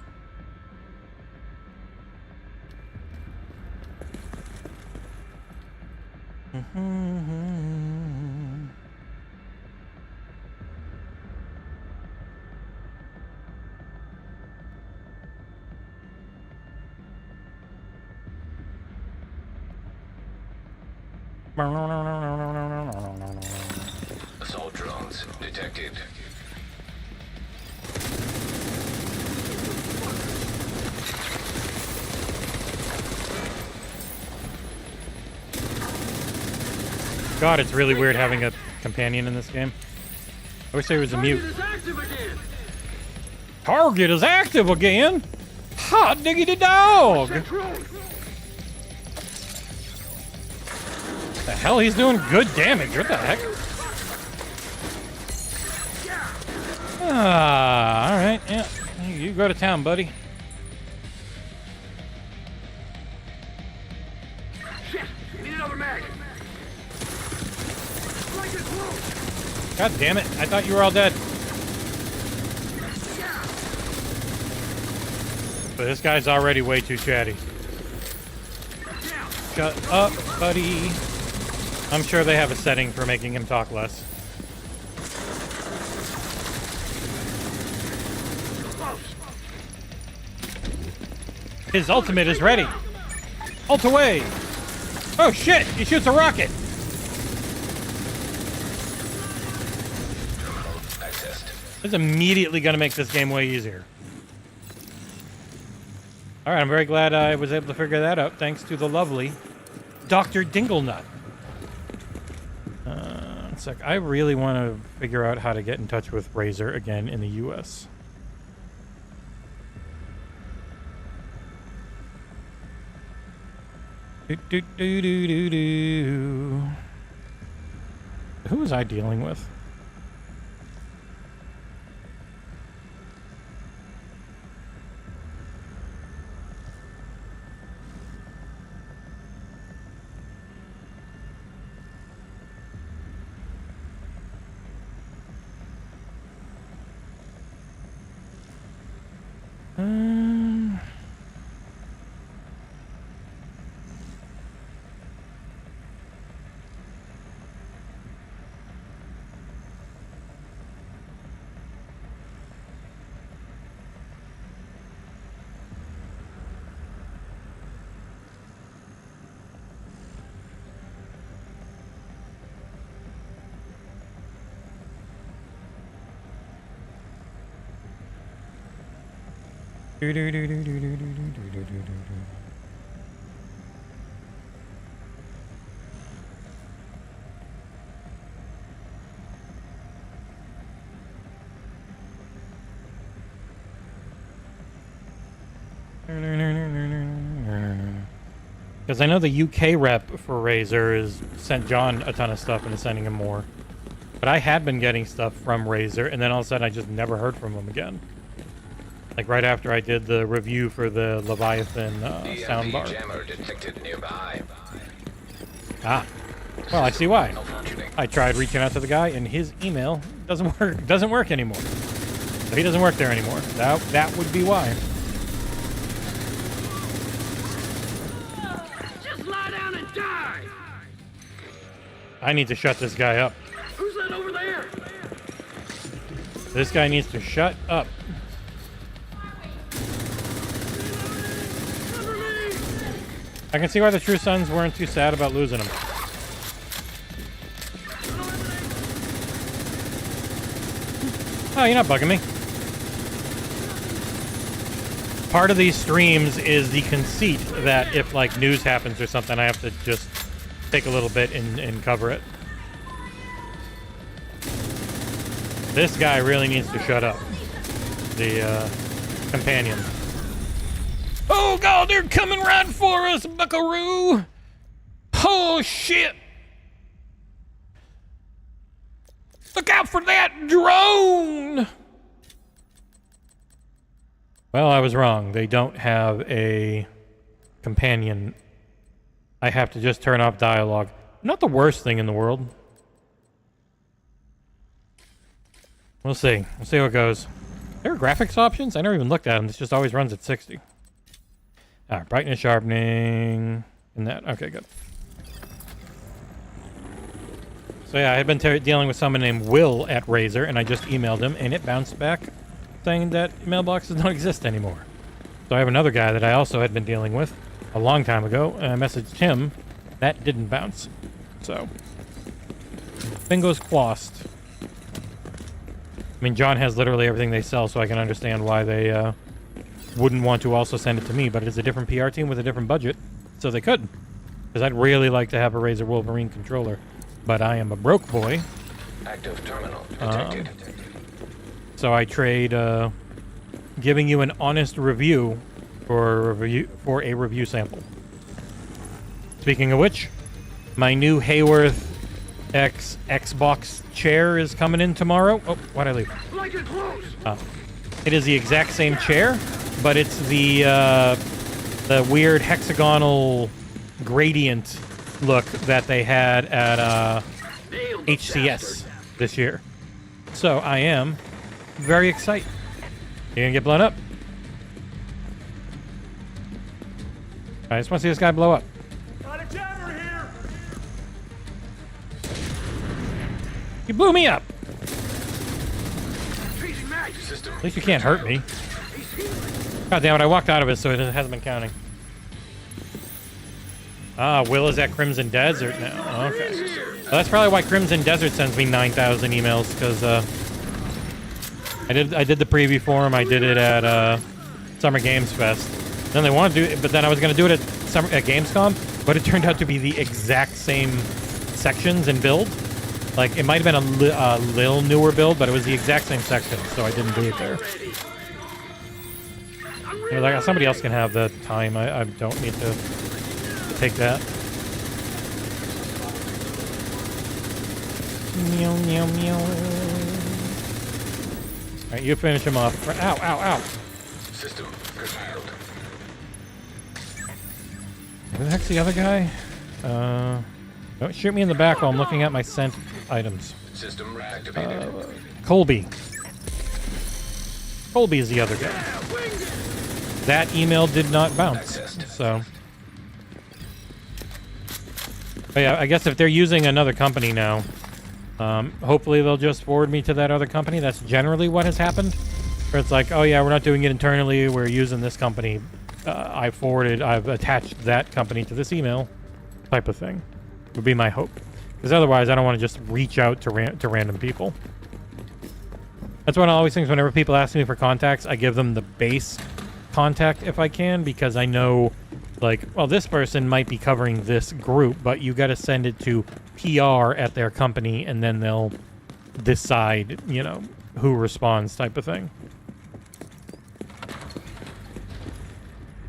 Assault drones detected. God, it's really weird having a companion in this game. I wish there was a mute. Target is active again! Hot diggity dog! The hell, he's doing good damage. What the heck? Ah, alright, yeah. You go to town, buddy. Shit! Need another mag! God damn it, I thought you were all dead. But this guy's already way too chatty. Shut up, buddy. I'm sure they have a setting for making him talk less. His ultimate is ready. Ult away. Oh shit, he shoots a rocket. This is immediately going to make this game way easier. Alright, I'm very glad I was able to figure that out thanks to the lovely Dr. Dinglenut. One sec. I really want to figure out how to get in touch with Razer again in the US. Who was I dealing with? Because I know the UK rep for Razer is sent John a ton of stuff and is sending him more. But I had been getting stuff from Razer, and then all of a sudden I just never heard from him again. Like right after I did the review for the Leviathan soundbar. Jammer detected nearby. Ah, well, I see why. I tried reaching out to the guy, and his email doesn't work anymore. So he doesn't work there anymore. That would be why. Just lie down and die! I need to shut this guy up. Who's that over there? This guy needs to shut up. I can see why the True Sons weren't too sad about losing him. Oh, you're not bugging me. Part of these streams is the conceit that if, like, news happens or something, I have to just take a little bit and cover it. This guy really needs to shut up. The companion. Oh god, they're coming right for us, buckaroo! Oh shit! Look out for that drone! Well, I was wrong. They don't have a companion. I have to just turn off dialogue. Not the worst thing in the world. We'll see. We'll see how it goes. There are graphics options? I never even looked at them. This just always runs at 60. Alright, brightness, sharpening, and that. Okay, good. So yeah, I had been dealing with someone named Will at Razer, and I just emailed him, and it bounced back saying that mailboxes don't exist anymore. So I have another guy that I also had been dealing with a long time ago, and I messaged him. That didn't bounce. So, fingers crossed. I mean, John has literally everything they sell, so I can understand why they wouldn't want to also send it to me, but it's a different PR team with a different budget, so they could. Because I'd really like to have a Razer Wolverine controller, but I am a broke boy. Active terminal detected. So I trade giving you an honest review for a review sample. Speaking of which, my new Hayworth X Xbox chair is coming in tomorrow. Oh, why'd I leave? Like it close. It is the exact same chair, but it's the weird hexagonal gradient look that they had at HCS this year. So I am very excited. You gonna get blown up? I just want to see this guy blow up. Got a jammer here. You blew me up. Freezing mag. System. At least you can't hurt me. God damn it, I walked out of it, so it hasn't been counting. Ah, Will is at Crimson Desert now. Okay. Well, that's probably why Crimson Desert sends me 9,000 emails, because I did the preview for him. I did it at Summer Games Fest. Then they wanted to do it, but then I was going to do it at Gamescom, but it turned out to be the exact same sections and build. Like, it might have been a little newer build, but it was the exact same section, so I didn't do it there. Like, somebody else can have the time. I don't need to take that. Meow, meow, meow. Alright, you finish him off. Ow, ow, ow. System curtailed. Who the heck's the other guy? Don't shoot me in the back while I'm looking at my sent items. System reactivated. Colby. Colby is the other guy. That email did not bounce, so... But yeah, I guess if they're using another company now, hopefully they'll just forward me to that other company. That's generally what has happened. Where it's like, oh yeah, we're not doing it internally, we're using this company. I've attached that company to this email, type of thing. Would be my hope. Because otherwise, I don't want to just reach out to random people. That's one of always things. Whenever people ask me for contacts, I give them the base contact if I can, because I know, like, well, this person might be covering this group, but you got to send it to PR at their company, and then they'll decide, you know, who responds, type of thing.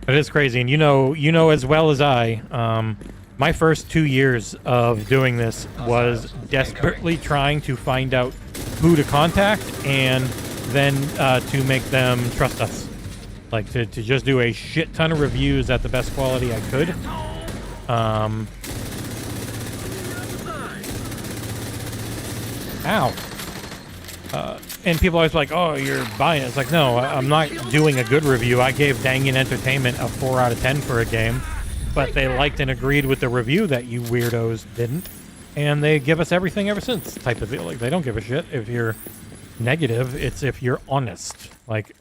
It is crazy, and you know as well as I, my first 2 years of doing this was desperately trying to find out who to contact, and then to make them trust us. Like, to just do a shit ton of reviews at the best quality I could. Ow. And people always like, oh, you're buying it. It's like, no, I'm not doing a good review. I gave Dangin Entertainment a 4 out of 10 for a game, but they liked and agreed with the review that you weirdos didn't, and they give us everything ever since, type of deal. Like, they don't give a shit if you're negative. It's if you're honest. Like,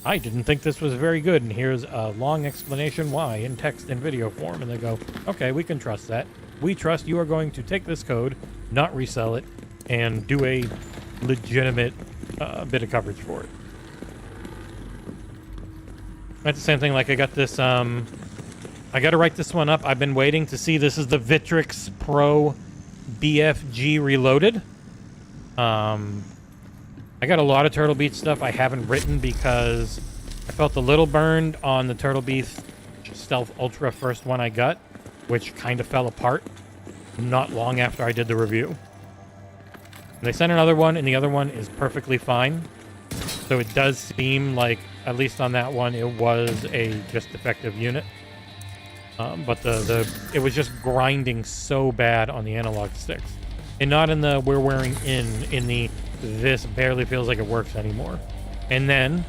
I didn't think this was very good, and here's a long explanation why in text and video form. And they go, okay, we can trust that. We trust you are going to take this code, not resell it, and do a legitimate bit of coverage for it. That's the same thing. Like, I got this, I got to write this one up. I've been waiting to see. This is the Vitrix Pro BFG Reloaded. I got a lot of Turtle Beach stuff I haven't written because I felt a little burned on the Turtle Beach Stealth Ultra first one I got, which kind of fell apart not long after I did the review. They sent another one, and the other one is perfectly fine. So it does seem like, at least on that one, it was a just defective unit. But it was just grinding so bad on the analog sticks. And not in the we're wearing in the this barely feels like it works anymore. And then,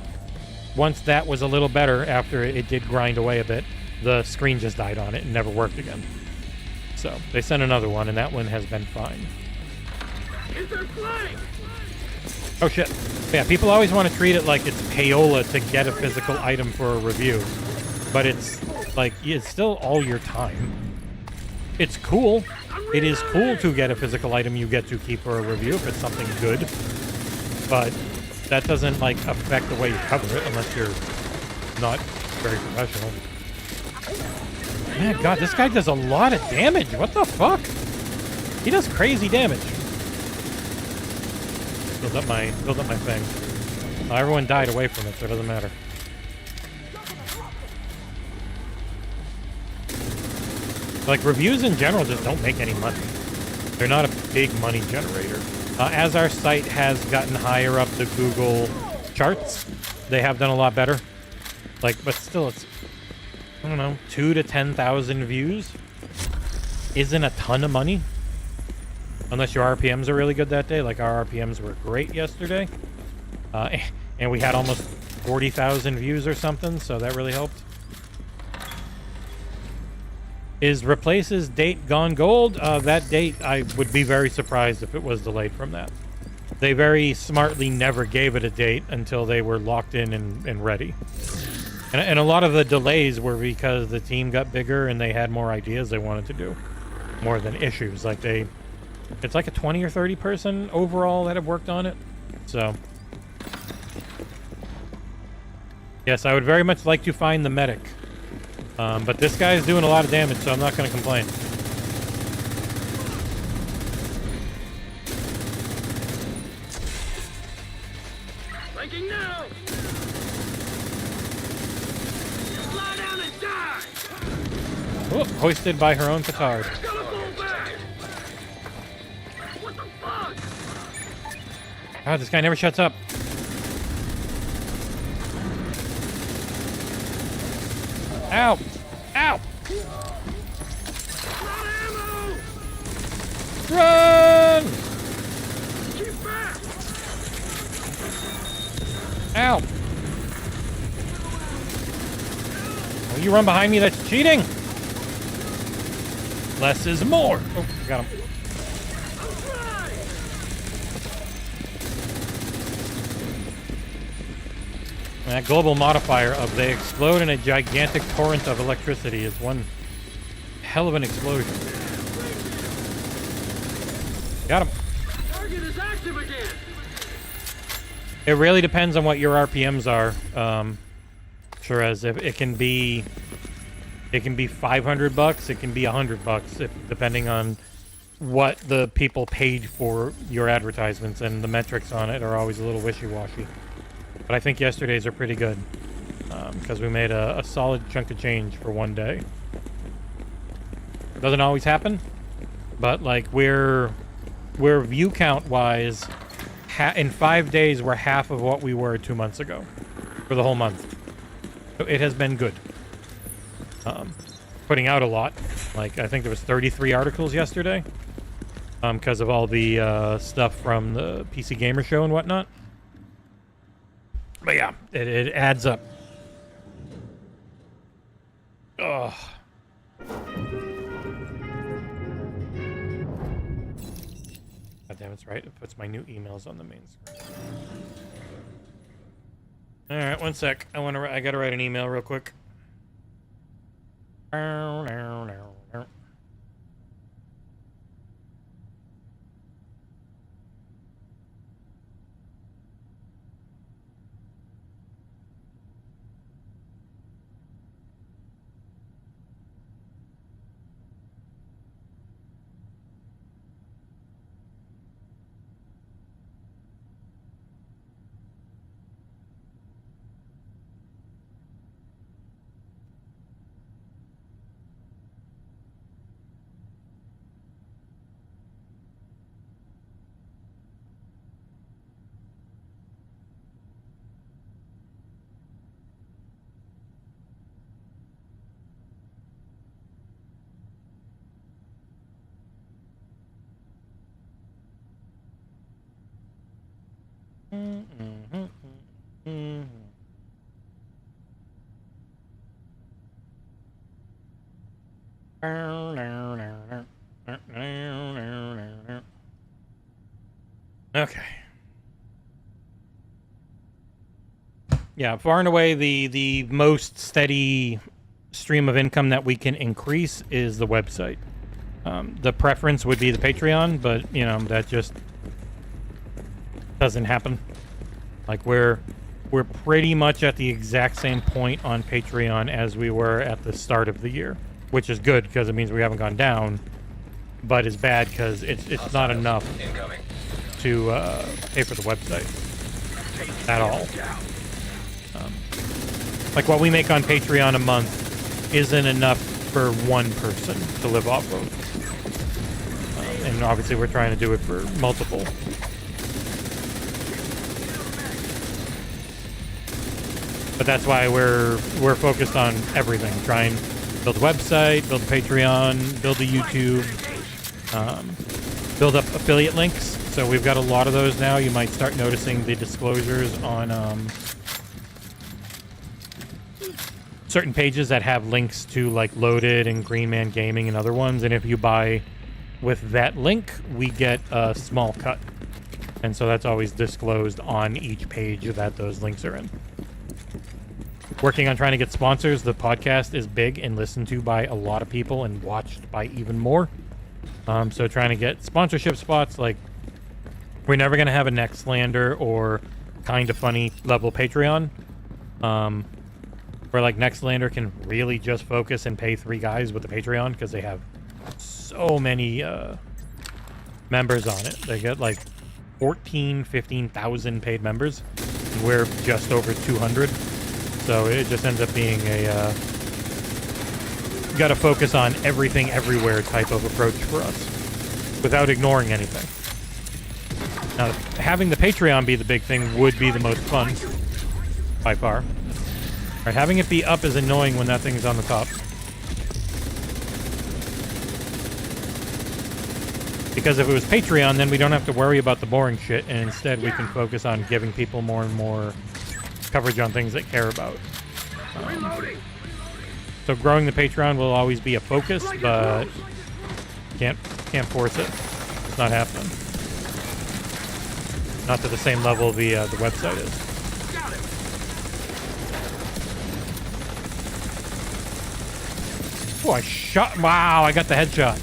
once that was a little better, after it did grind away a bit, the screen just died on it and never worked again. So, they sent another one, and that one has been fine. Oh shit. Yeah, people always want to treat it like it's payola to get a physical item for a review. But it's, like, it's still all your time. It's cool. It is cool to get a physical item you get to keep for a review if it's something good. But that doesn't, like, affect the way you cover it unless you're not very professional. Man, God, this guy does a lot of damage. What the fuck? He does crazy damage. Build up my thing. Everyone died away from it, so it doesn't matter. Like, reviews in general just don't make any money. They're not a big money generator. As our site has gotten higher up the Google charts, they have done a lot better. Like, but still, it's, I don't know, 2,000 to 10,000 views isn't a ton of money. Unless your RPMs are really good that day. Like, our RPMs were great yesterday. And we had almost 40,000 views or something, so that really helped. Is Replace's date gone gold? That date, I would be very surprised if it was delayed from that. They very smartly never gave it a date until they were locked in and ready. And a lot of the delays were because the team got bigger and they had more ideas they wanted to do. More than issues. Like, it's like a 20 or 30 person overall that have worked on it. So, yes, I would very much like to find the medic. But this guy is doing a lot of damage, so I'm not going to complain. Blinking now! Lie down and die! Oh, hoisted by her own petard. What the fuck? God, this guy never shuts up. Ow! Ow! Run! Keep back! Ow! Oh, you run behind me, that's cheating! Less is more! Oh, got him. That global modifier of they explode in a gigantic torrent of electricity is one hell of an explosion. Got him. Target is active again! It really depends on what your RPMs are. Sure as if it can be $500, it can be $100, depending on what the people paid for your advertisements, and the metrics on it are always a little wishy-washy. But I think yesterday's are pretty good, because we made a solid chunk of change for one day. Doesn't always happen, but like we're view count wise, in 5 days we're half of what we were 2 months ago for the whole month. So it has been good. Putting out a lot. Like, I think there was 33 articles yesterday, because of all the stuff from the PC Gamer Show and whatnot. But yeah, it adds up. Ugh. God damn, it's right. It puts my new emails on the main screen. All right, one sec. I gotta write an email real quick. Okay. Yeah, far and away the most steady stream of income that we can increase is the website. The preference would be the Patreon, but you know that just doesn't happen. Like we're pretty much at the exact same point on Patreon as we were at the start of the year, which is good because it means we haven't gone down, but it's bad because it's not enough to pay for the website at all. Like what we make on Patreon a month isn't enough for one person to live off of. And obviously we're trying to do it for multiple. But that's why we're focused on everything. Try and build a website, build a Patreon, build a YouTube, build up affiliate links. So we've got a lot of those now. You might start noticing the disclosures on certain pages that have links to like Loaded and Green Man Gaming and other ones. And if you buy with that link, we get a small cut. And so that's always disclosed on each page that those links are in. Working on trying to get sponsors. The podcast is big and listened to by a lot of people and watched by even more. So trying to get sponsorship spots. Like, we're never going to have a Nextlander or Kinda Funny level Patreon. Where like Nextlander can really just focus and pay 3 guys with the Patreon because they have so many members on it. They get like 15,000 paid members. And we're just over 200. So it just ends up being a got to focus on everything everywhere type of approach for us without ignoring anything. Now, having the Patreon be the big thing would be the most fun by far. Right, having it be up is annoying when that thing's on the top. Because if it was Patreon, then we don't have to worry about the boring shit, and instead we can focus on giving people more and more coverage on things they care about. So growing the Patreon will always be a focus, but can't force it. It's not happening. Not to the same level the website is. Oh, I shot! Wow, I got the headshot.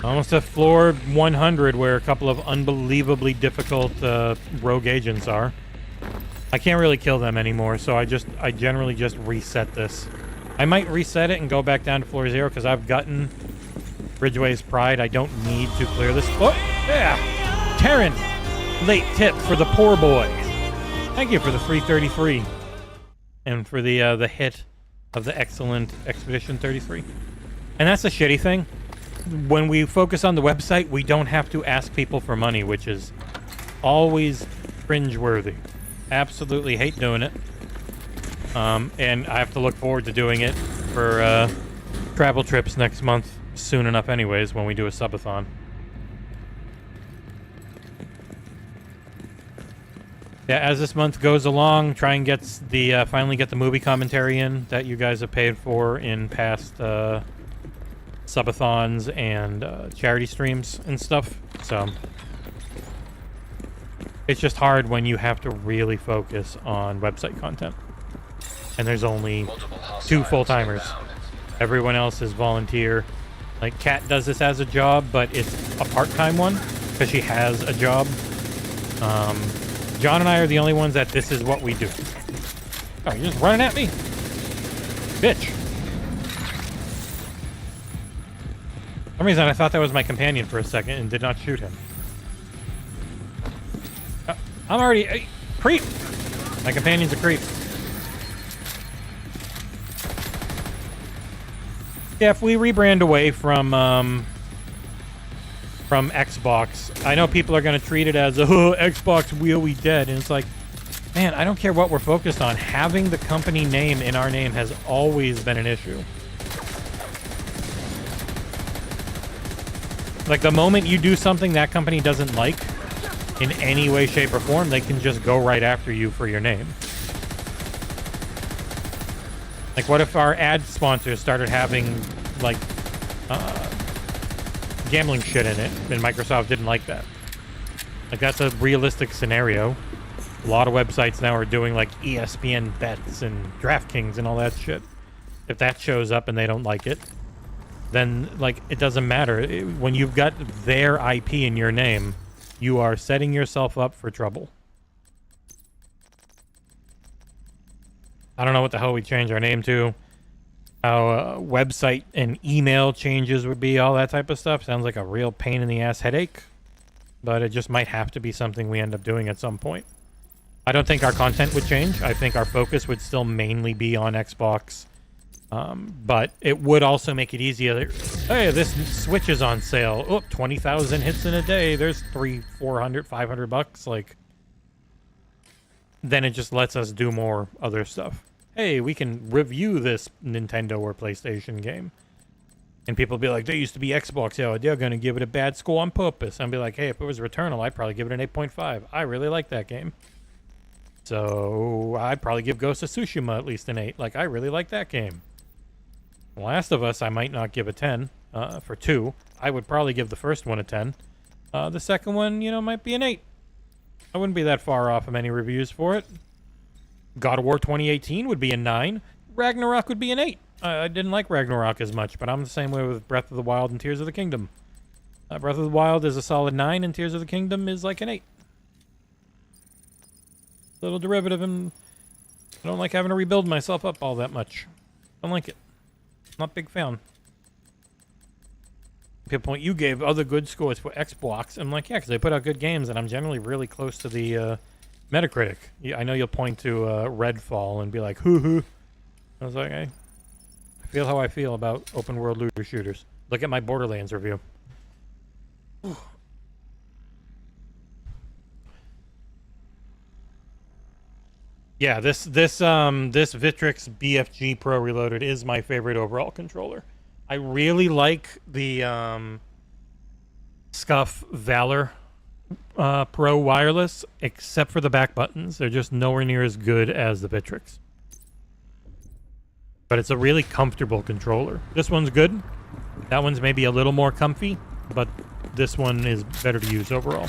Almost at floor 100, where a couple of unbelievably difficult rogue agents are. I can't really kill them anymore, so I generally just reset this. I might reset it and go back down to floor 0 because I've gotten Ridgeway's Pride. I don't need to clear this. Oh, yeah! Taryn! Late tip for the poor boy. Thank you for the 333. And for the hit of the excellent Expedition 33. And that's the shitty thing. When we focus on the website, we don't have to ask people for money, which is always cringeworthy. Absolutely hate doing it. And I have to look forward to doing it for travel trips next month soon enough anyways, when we do a subathon. Yeah, as this month goes along, try and get the finally get the movie commentary in that you guys have paid for in past subathons and charity streams and stuff. So it's just hard when you have to really focus on website content. And there's only 2 full-timers. Everyone else is volunteer. Like, Kat does this as a job, but it's a part-time one because she has a job. John and I are the only ones that this is what we do. Oh, you're just running at me? Bitch. For some reason I thought that was my companion for a second and did not shoot him. I'm already... creep! My companion's a creep. Yeah, if we rebrand away from Xbox, I know people are going to treat it as, oh, Xbox we dead. And it's like, man, I don't care what we're focused on. Having the company name in our name has always been an issue. Like, the moment you do something that company doesn't like in any way, shape, or form, they can just go right after you for your name. Like, what if our ad sponsors started having, like, gambling shit in it, and Microsoft didn't like that. Like, that's a realistic scenario. A lot of websites now are doing, like, ESPN bets and DraftKings and all that shit. If that shows up and they don't like it, then, like, it doesn't matter. When you've got their IP in your name, you are setting yourself up for trouble. I don't know what the hell we change our name to. How website and email changes would be, all that type of stuff. Sounds like a real pain in the ass headache. But it just might have to be something we end up doing at some point. I don't think our content would change. I think our focus would still mainly be on Xbox. But it would also make it easier. Hey, this Switch is on sale. Oh, 20,000 hits in a day. There's $300, $400, $500. Like, then it just lets us do more other stuff. Hey, we can review this Nintendo or PlayStation game. And people be like, they used to be Xbox. Oh, they're going to give it a bad score on purpose. I'd be like, hey, if it was Returnal, I'd probably give it an 8.5. I really like that game. So I'd probably give Ghost of Tsushima at least an 8. Like, I really like that game. Last of Us, I might not give a 10 for 2. I would probably give the first one a 10. The second one, you know, might be an 8. I wouldn't be that far off of any reviews for it. God of War 2018 would be a 9. Ragnarok would be an 8. I didn't like Ragnarok as much, but I'm the same way with Breath of the Wild and Tears of the Kingdom. Breath of the Wild is a solid 9, and Tears of the Kingdom is like an 8. Little derivative, and I don't like having to rebuild myself up all that much. Don't like it. Not a big fan. People point, you gave other good scores for Xbox. I'm like, yeah, because they put out good games, and I'm generally really close to the Metacritic. I know you'll point to Redfall and be like, hoo-hoo. I was like, hey, I feel how I feel about open-world looter shooters. Look at my Borderlands review. Yeah, this Victrix BFG Pro Reloaded is my favorite overall controller. I really like the Scuff Valor Pro Wireless, except for the back buttons. They're just nowhere near as good as the Victrix. But it's a really comfortable controller. This one's good. That one's maybe a little more comfy, but this one is better to use overall.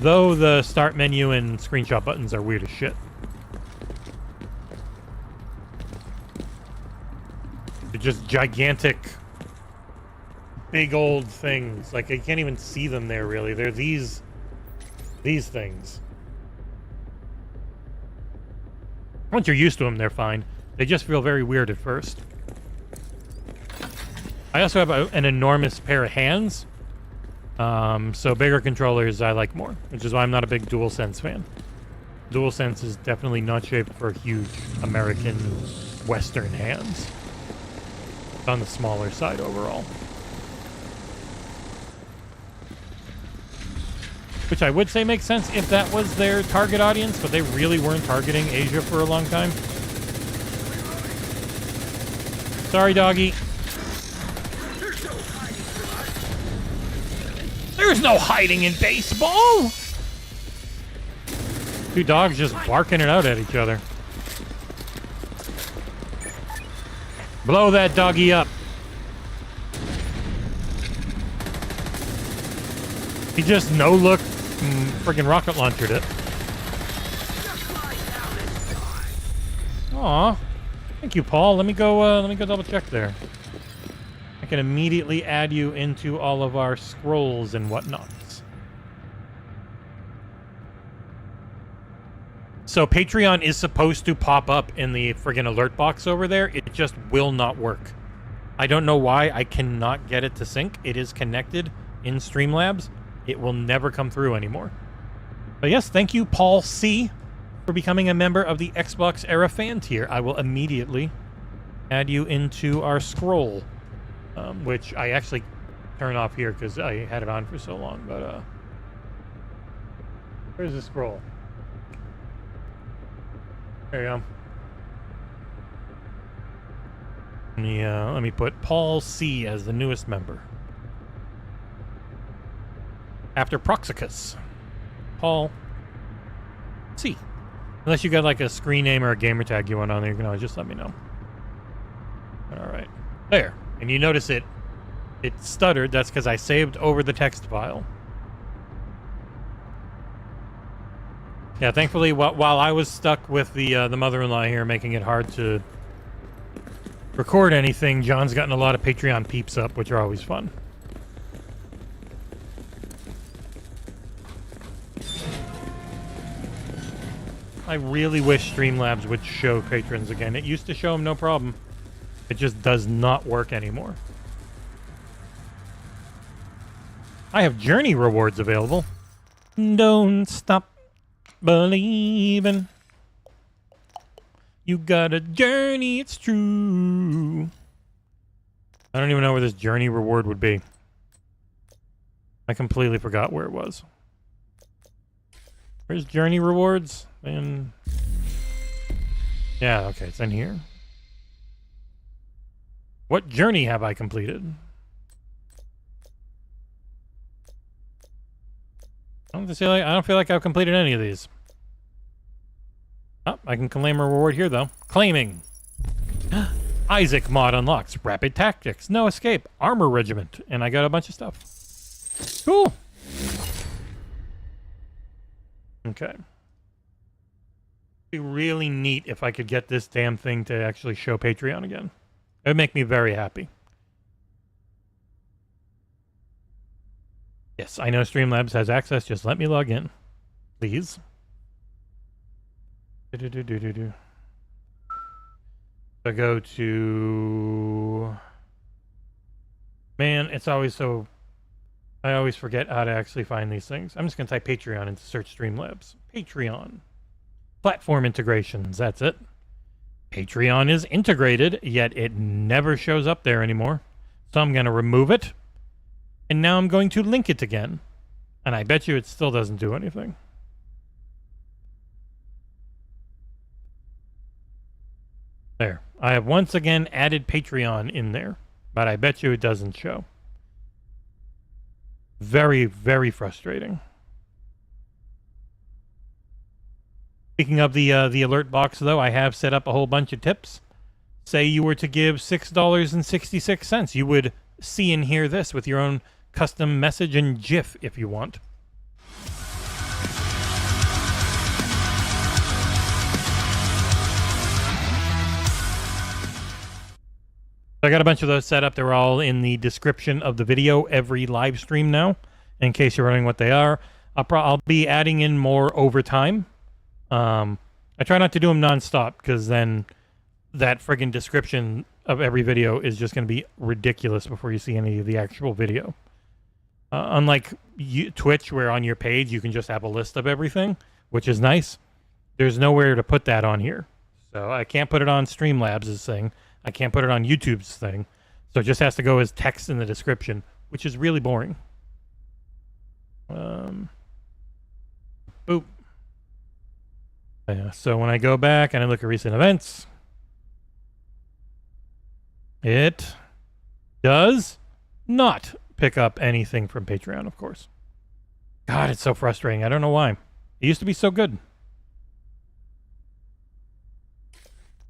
Though the start menu and screenshot buttons are weird as shit. They're just gigantic, big old things. Like, I can't even see them there, really. They're these things. Once you're used to them, they're fine. They just feel very weird at first. I also have an enormous pair of hands. So bigger controllers I like more, which is why I'm not a big DualSense fan. DualSense is definitely not shaped for huge American Western hands. It's on the smaller side overall. Which I would say makes sense if that was their target audience, but they really weren't targeting Asia for a long time. Sorry, doggy. There's no hiding in baseball! Two dogs just barking it out at each other. Blow that doggy up. He just no-look friggin' rocket launchered it. Aw. Thank you, Paul. Let me go double check there. I can immediately add you into all of our scrolls and whatnots. So Patreon is supposed to pop up in the friggin' alert box over there. It just will not work. I don't know why. I cannot get it to sync. It is connected in Streamlabs. It will never come through anymore. But yes, thank you, Paul C., for becoming a member of the XboxEra fan tier. I will immediately add you into our scroll, which I actually turn off here because I had it on for so long. But where's the scroll? There you go. Let me put Paul C. as the newest member. After Proxicus. Paul C. Unless you got like a screen name or a gamer tag you want on there, you can always just let me know. Alright. There. And you notice it it stuttered. That's because I saved over the text file. Yeah, thankfully, while I was stuck with the mother-in-law here, making it hard to record anything, John's gotten a lot of Patreon peeps up, which are always fun. I really wish Streamlabs would show patrons again. It used to show them no problem. It just does not work anymore. I have Journey rewards available. Don't stop believing. You got a journey, it's true. I don't even know where this Journey reward would be. I completely forgot where it was. Where's Journey rewards? And yeah, okay, it's in here. What journey have I completed? I don't feel like I've completed any of these. Oh, I can claim a reward here though. Claiming. Isaac mod unlocks. Rapid tactics. No escape. Armor regiment. And I got a bunch of stuff. Cool. Okay. It'd be really neat if I could get this damn thing to actually show Patreon again. It would make me very happy. Yes, I know Streamlabs has access. Just let me log in. Please. I go to... Man, it's always so... I always forget how to actually find these things. I'm just going to type Patreon into search Streamlabs. Patreon. Platform integrations, that's it. Patreon is integrated, yet it never shows up there anymore. So I'm going to remove it. And now I'm going to link it again. And I bet you it still doesn't do anything. There. I have once again added Patreon in there. But I bet you it doesn't show. Very, very frustrating. Speaking of the alert box, though, I have set up a whole bunch of tips. Say you were to give $6.66. You would see and hear this with your own custom message and GIF if you want. I got a bunch of those set up. They're all in the description of the video every live stream now, in case you're wondering what they are. I'll be adding in more over time. I try not to do them non-stop, because then that friggin' description of every video is just going to be ridiculous before you see any of the actual video. Unlike Twitch, where on your page you can just have a list of everything, which is nice, there's nowhere to put that on here. So I can't put it on Streamlabs' thing. I can't put it on YouTube's thing. So it just has to go as text in the description, which is really boring. Boop. Yeah, so when I go back and I look at recent events, it does not pick up anything from Patreon, of course. God, it's so frustrating. I don't know why. It used to be so good.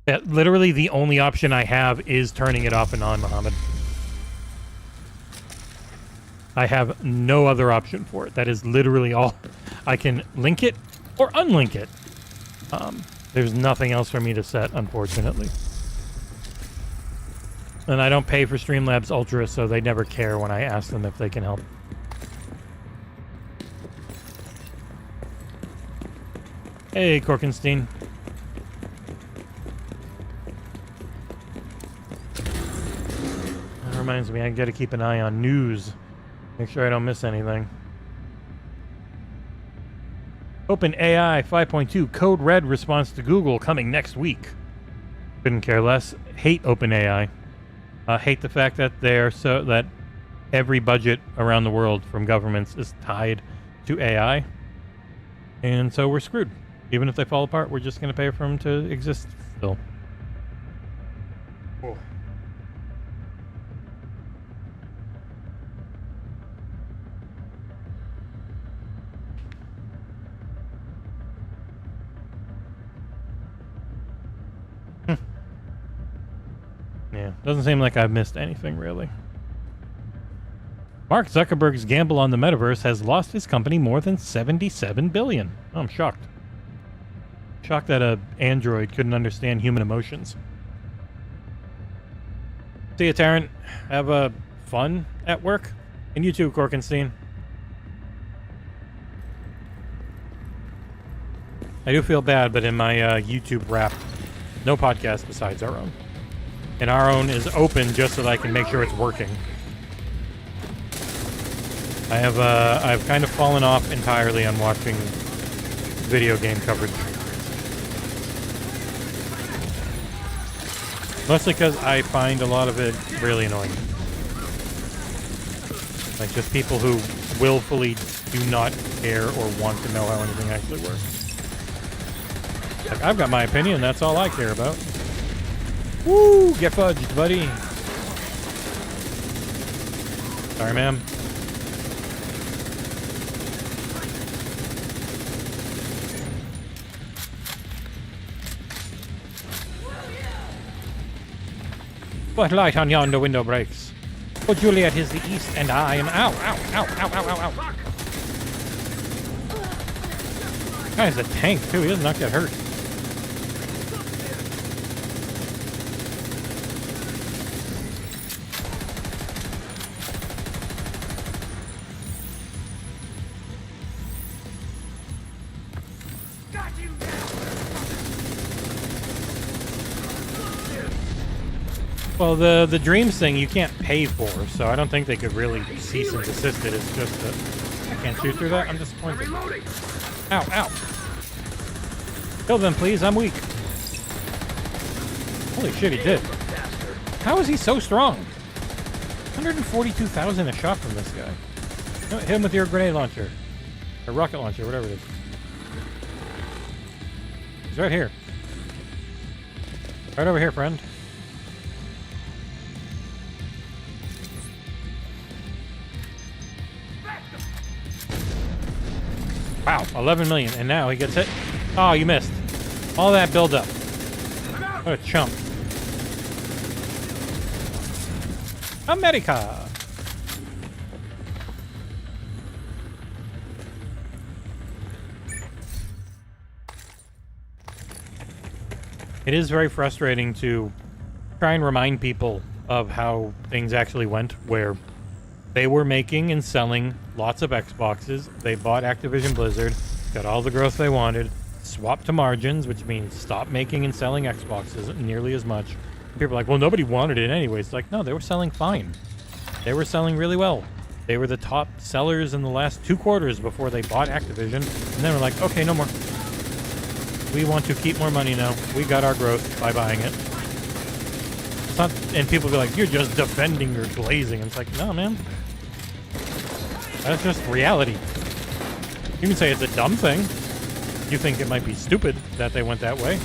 Yeah, literally the only option I have is turning it off and on, Mohammed. I have no other option for it. That is literally all. I can link it or unlink it. There's nothing else for me to set, unfortunately. And I don't pay for Streamlabs Ultra, so they never care when I ask them if they can help. Hey, Korkenstein. That reminds me, I gotta keep an eye on news. Make sure I don't miss anything. OpenAI 5.2 Code Red response to Google coming next week. Couldn't care less. Hate OpenAI. Hate the fact that that every budget around the world from governments is tied to AI. And so we're screwed. Even if they fall apart, we're just going to pay for them to exist still. Cool. Yeah, doesn't seem like I've missed anything, really. Mark Zuckerberg's gamble on the metaverse has lost his company more than $77 billion. Oh, I'm shocked. Shocked that a android couldn't understand human emotions. See you, Tarrant. Have fun at work. And you too, Korkenstein. I do feel bad, but in my YouTube wrap, no podcast besides our own. And our own is open just so that I can make sure it's working. I've kind of fallen off entirely on watching video game coverage. Mostly because I find a lot of it really annoying. Like just people who willfully do not care or want to know how anything actually works. Like, I've got my opinion, that's all I care about. Woo! Get fudged, buddy. Sorry, ma'am. What light on yonder window breaks? Oh, Juliet is the east, and I am... Ow, ow, ow, ow, ow, ow, ow. Guy's a tank, too. He does not get hurt. Well, the dreams thing you can't pay for, so I don't think they could really cease and desist it. It's just that I can't shoot through that. I'm disappointed. Ow, ow. Kill them, please. I'm weak. Holy shit, he did. How is he so strong? 142,000 a shot from this guy. No, hit him with your grenade launcher. Or rocket launcher, whatever it is. He's right here. Right over here, friend. Wow, 11 million, and now he gets hit. Oh, you missed. All that build-up. What a chump. America! It is very frustrating to try and remind people of how things actually went, where they were making and selling lots of Xboxes. They bought Activision Blizzard, got all the growth they wanted, swapped to margins, which means stop making and selling Xboxes nearly as much. And people are like, well, nobody wanted it anyways. It's like, no, they were selling fine. They were selling really well. They were the top sellers in the last 2 quarters before they bought Activision. And then we're like, okay, no more. We want to keep more money now. We got our growth by buying it. It's not, and people be like, you're just defending your glazing. And it's like, no, man. That's just reality. You can say it's a dumb thing. You think it might be stupid that they went that way.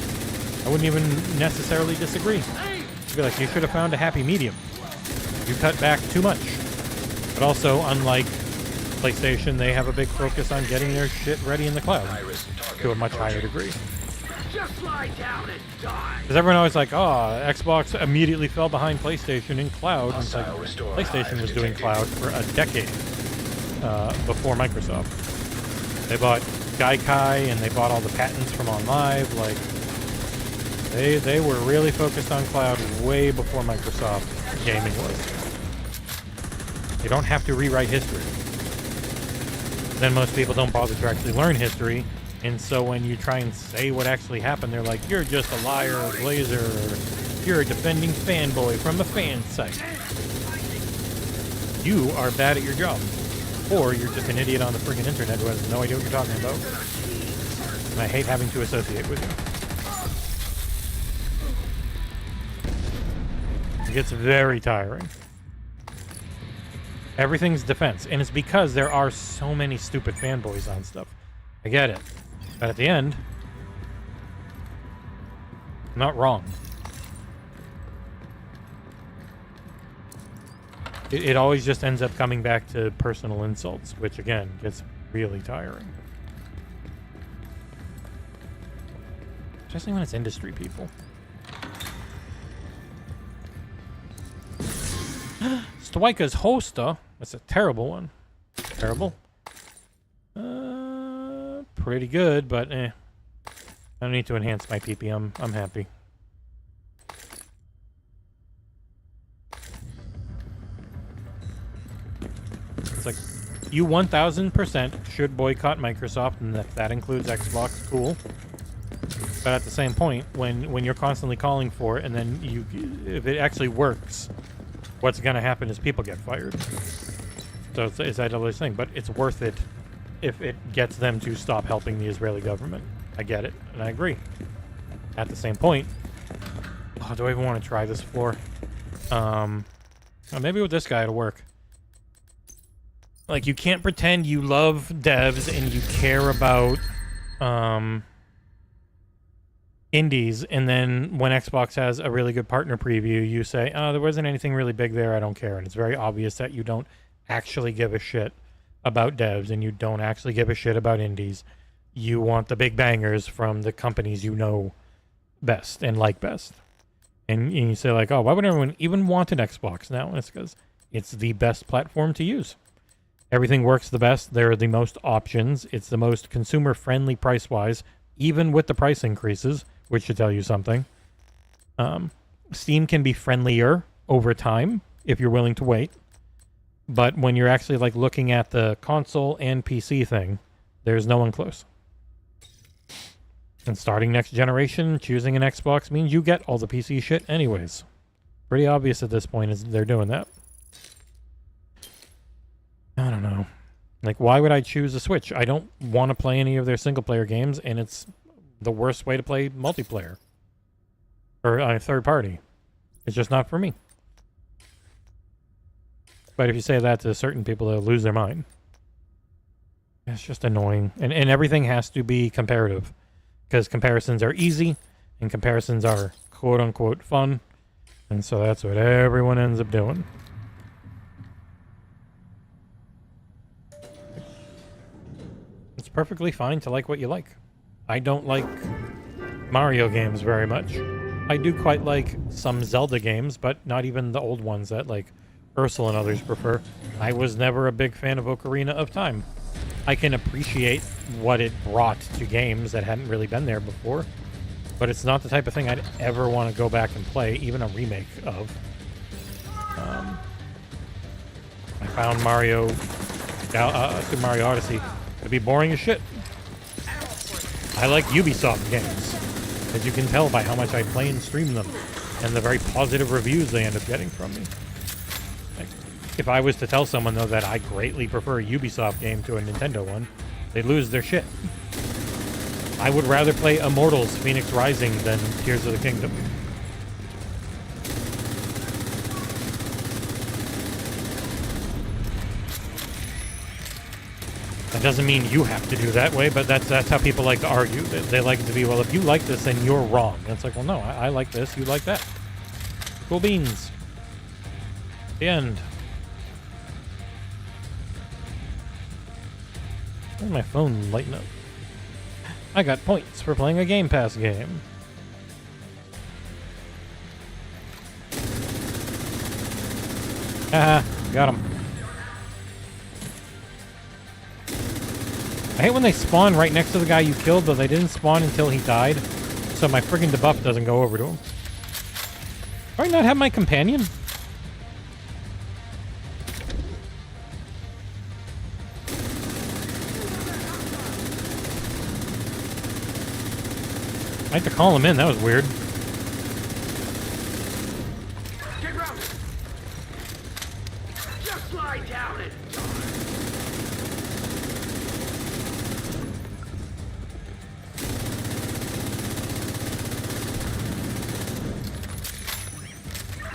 I wouldn't even necessarily disagree. You'd be like, you should have found a happy medium. You cut back too much. But also, unlike PlayStation, they have a big focus on getting their shit ready in the cloud to a much higher degree. Just lie down and die. Because everyone always like, oh, Xbox immediately fell behind PlayStation in cloud. And it's like, PlayStation was doing cloud for a decade. Before Microsoft. They bought Gaikai and they bought all the patents from OnLive. Like, they were really focused on cloud way before Microsoft gaming was. You don't have to rewrite history. Then most people don't bother to actually learn history, and so when you try and say what actually happened, they're like, you're just a liar, a glazer, or you're a defending fanboy from a fan site. You are bad at your job. Or you're just an idiot on the friggin' internet who has no idea what you're talking about. And I hate having to associate with you. It gets very tiring. Everything's defense. And it's because there are so many stupid fanboys on stuff. I get it. But at the end, I'm not wrong. It always just ends up coming back to personal insults, which again gets really tiring. Especially when it's industry people. Stoika's hoster. That's a terrible one. Terrible. Pretty good, but I don't need to enhance my PP. I'm happy. It's like, you 1000% should boycott Microsoft, and if that includes Xbox, cool. But at the same point, when you're constantly calling for it, and then if it actually works, what's going to happen is people get fired. So it's that other thing, but it's worth it if it gets them to stop helping the Israeli government. I get it, and I agree. At the same point, do I even want to try this floor? Maybe with this guy it'll work. Like, you can't pretend you love devs and you care about indies, and then when Xbox has a really good partner preview, you say, oh, there wasn't anything really big there, I don't care. And it's very obvious that you don't actually give a shit about devs, and you don't actually give a shit about indies. You want the big bangers from the companies you know best and like best. And you say, like, oh, why would everyone even want an Xbox now? And it's because it's the best platform to use. Everything works the best. There are the most options. It's the most consumer-friendly price-wise, even with the price increases, which should tell you something. Steam can be friendlier over time if you're willing to wait. But when you're actually like looking at the console and PC thing, there's no one close. And starting next generation, choosing an Xbox means you get all the PC shit anyways. Pretty obvious at this point is they're doing that. I don't know. Like, why would I choose a Switch? I don't want to play any of their single-player games, and it's the worst way to play multiplayer. Or third party. It's just not for me. But if you say that to certain people, they'll lose their mind. It's just annoying. And everything has to be comparative. Because comparisons are easy, and comparisons are quote-unquote fun. And so that's what everyone ends up doing. It's perfectly fine to like what you like. I don't like Mario games very much. I do quite like some Zelda games, but not even the old ones that, like, Ursula and others prefer. I was never a big fan of Ocarina of Time. I can appreciate what it brought to games that hadn't really been there before, but it's not the type of thing I'd ever want to go back and play, even a remake of. I found Super Mario Odyssey to be boring as shit. I like Ubisoft games, as you can tell by how much I play and stream them, and the very positive reviews they end up getting from me. If I was to tell someone, though, that I greatly prefer a Ubisoft game to a Nintendo one, they'd lose their shit. I would rather play Immortals Phoenix Rising than Tears of the Kingdom. That doesn't mean you have to do that way, but that's how people like to argue. They like it to be, well, if you like this, then you're wrong. And it's like, well, no, I like this, you like that. Cool beans. The end. Why is my phone lighting up? I got points for playing a Game Pass game. Haha, got him. I hate when they spawn right next to the guy you killed, but they didn't spawn until he died, so my friggin' debuff doesn't go over to him. Do I not have my companion? I had to call him in, that was weird. Get grounded. Just lie down and die.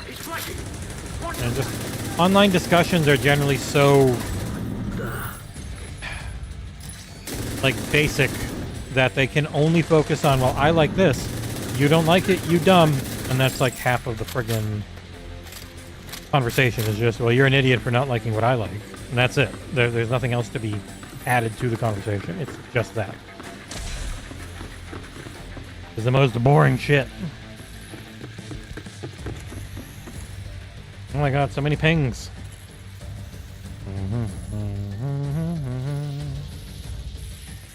He's flanking. And just online discussions are generally so like basic that they can only focus on, well, I like this, you don't like it, you dumb, and that's like half of the friggin' conversation is just, well, you're an idiot for not liking what I like, and that's it. There's nothing else to be added to the conversation. It's just that. It's the most boring shit. Oh my god, so many pings.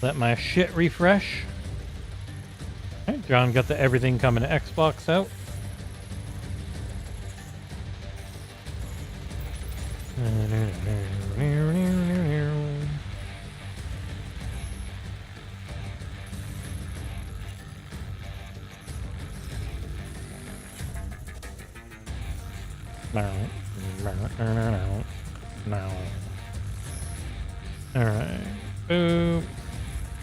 Let my shit refresh. Alright, John got the everything coming to Xbox out. Alright. Boom.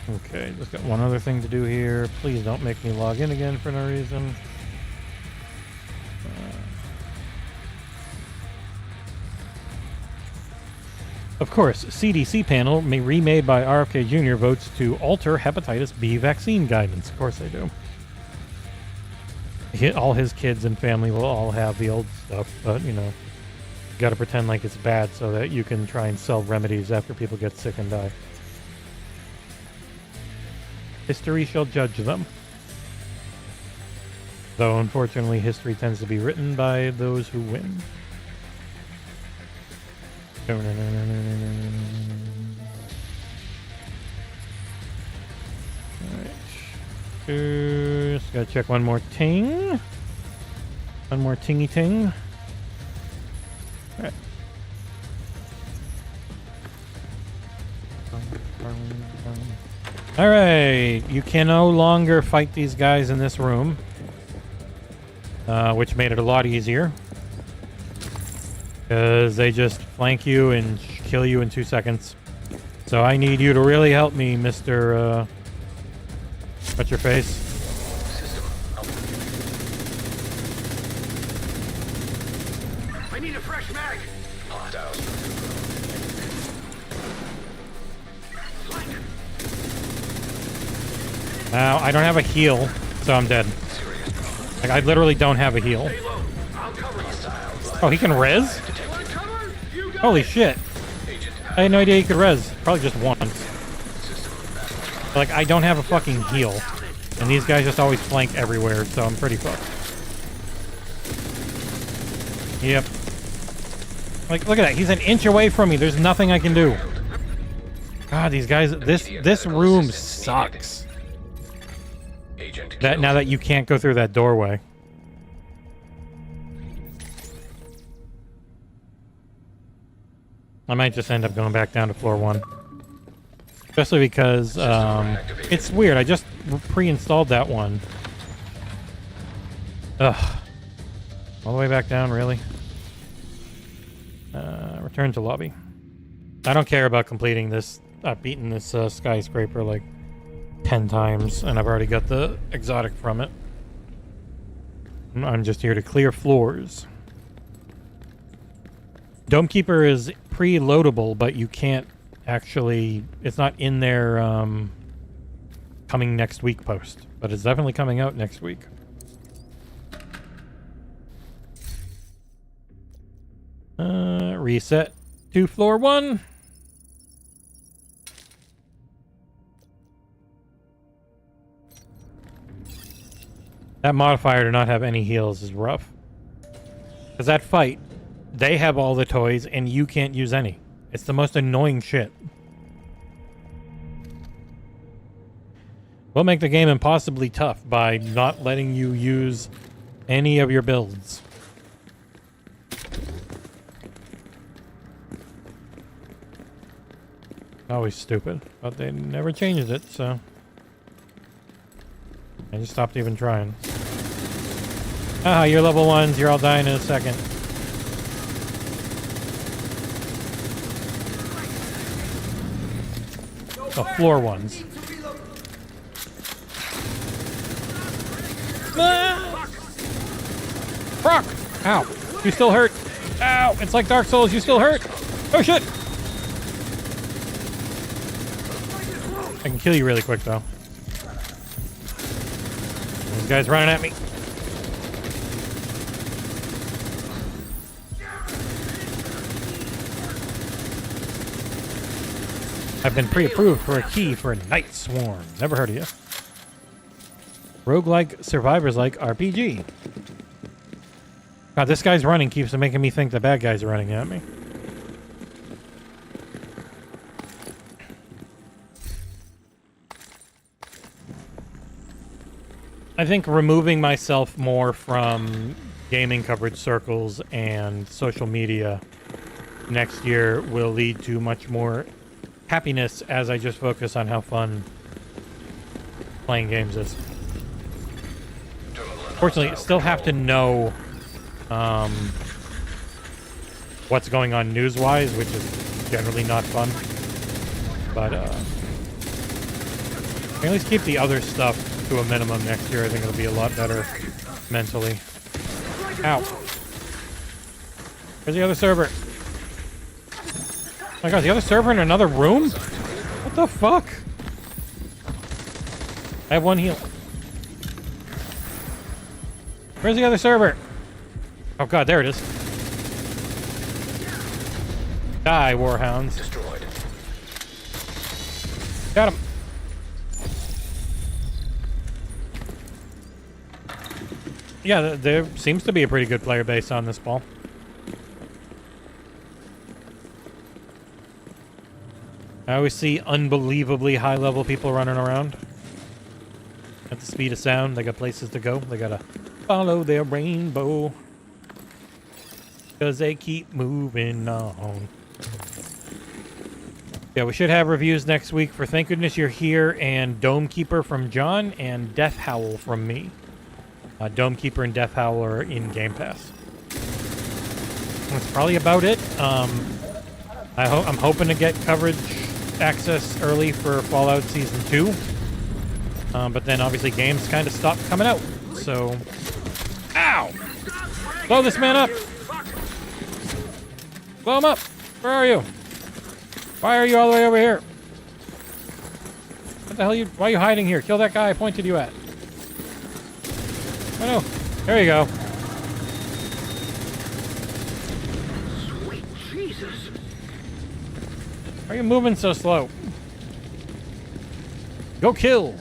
Okay, just got one other thing to do here. Please don't make me log in again for no reason. Of course, CDC panel remade by RFK Jr. votes to alter hepatitis B vaccine guidance. Of course they do. All his kids and family will all have the old stuff, but, you know, you gotta pretend like it's bad so that you can try and sell remedies after people get sick and die. History shall judge them. Though, unfortunately, history tends to be written by those who win. Alright. Just gotta check one more ting. One more tingy ting. Alright. Alright, you can no longer fight these guys in this room. Which made it a lot easier. Because they just flank you and kill you in 2 seconds. So I need you to really help me, Mr. What's your face? I need a fresh mag. Now, I don't have a heal, so I'm dead. Like, I literally don't have a heal. Oh, he can res? Holy shit. I had no idea he could res. Probably just once. Like, I don't have a fucking heal. And these guys just always flank everywhere, so I'm pretty fucked. Yep. Like, look at that. He's an inch away from me. There's nothing I can do. God, these guys... This room sucks. Now that you can't go through that doorway. I might just end up going back down to floor 1. Especially because, it's weird. I just pre-installed that one. Ugh. All the way back down, really? Return to lobby. I don't care about completing this. I've beaten this skyscraper like 10 times, and I've already got the exotic from it. I'm just here to clear floors. Domekeeper is pre-loadable, but you can't actually... It's not in their coming next week post, but it's definitely coming out next week. Reset to floor 1. That modifier to not have any heals is rough. Because that fight, they have all the toys and you can't use any. It's the most annoying shit. We'll make the game impossibly tough by not letting you use any of your builds. Always stupid, but they never changed it, so... I just stopped even trying. Ah, you're level 1s, you're all dying in a second. Oh, floor 1s. Ah! Fuck! Ow! You still hurt! Ow! It's like Dark Souls, you still hurt! Oh shit! I can kill you really quick though. These guys running at me. I've been pre-approved for a key for Night Swarm. Never heard of you. Roguelike survivors-like RPG. God, this guy's running keeps making me think the bad guys are running at me. I think removing myself more from gaming coverage circles and social media next year will lead to much more happiness as I just focus on how fun playing games is. Fortunately, still have to know what's going on news-wise, which is generally not fun. But at least keep the other stuff to a minimum next year. I think it'll be a lot better mentally. Ow. Where's the other server? Oh my god, the other server in another room? What the fuck? I have one heal. Where's the other server? Oh god, there it is. Die, warhounds. Destroyed. Got him. Yeah, there seems to be a pretty good player base on this ball. I always see unbelievably high-level people running around at the speed of sound. They got places to go. They gotta follow their rainbow because they keep moving on. Yeah, we should have reviews next week for Thank Goodness You're Here and Dome Keeper from John and Death Howl from me. Dome Keeper and Death Howl are in Game Pass. That's probably about it. I'm hoping to get coverage access early for Fallout Season 2. But then obviously games kind of stopped coming out. So, ow! Blow this man up! Blow him up! Where are you? Why are you all the way over here? What the hell why are you hiding here? Kill that guy I pointed you at. Oh no. There you go. Sweet Jesus. Why are you moving so slow? Go kill!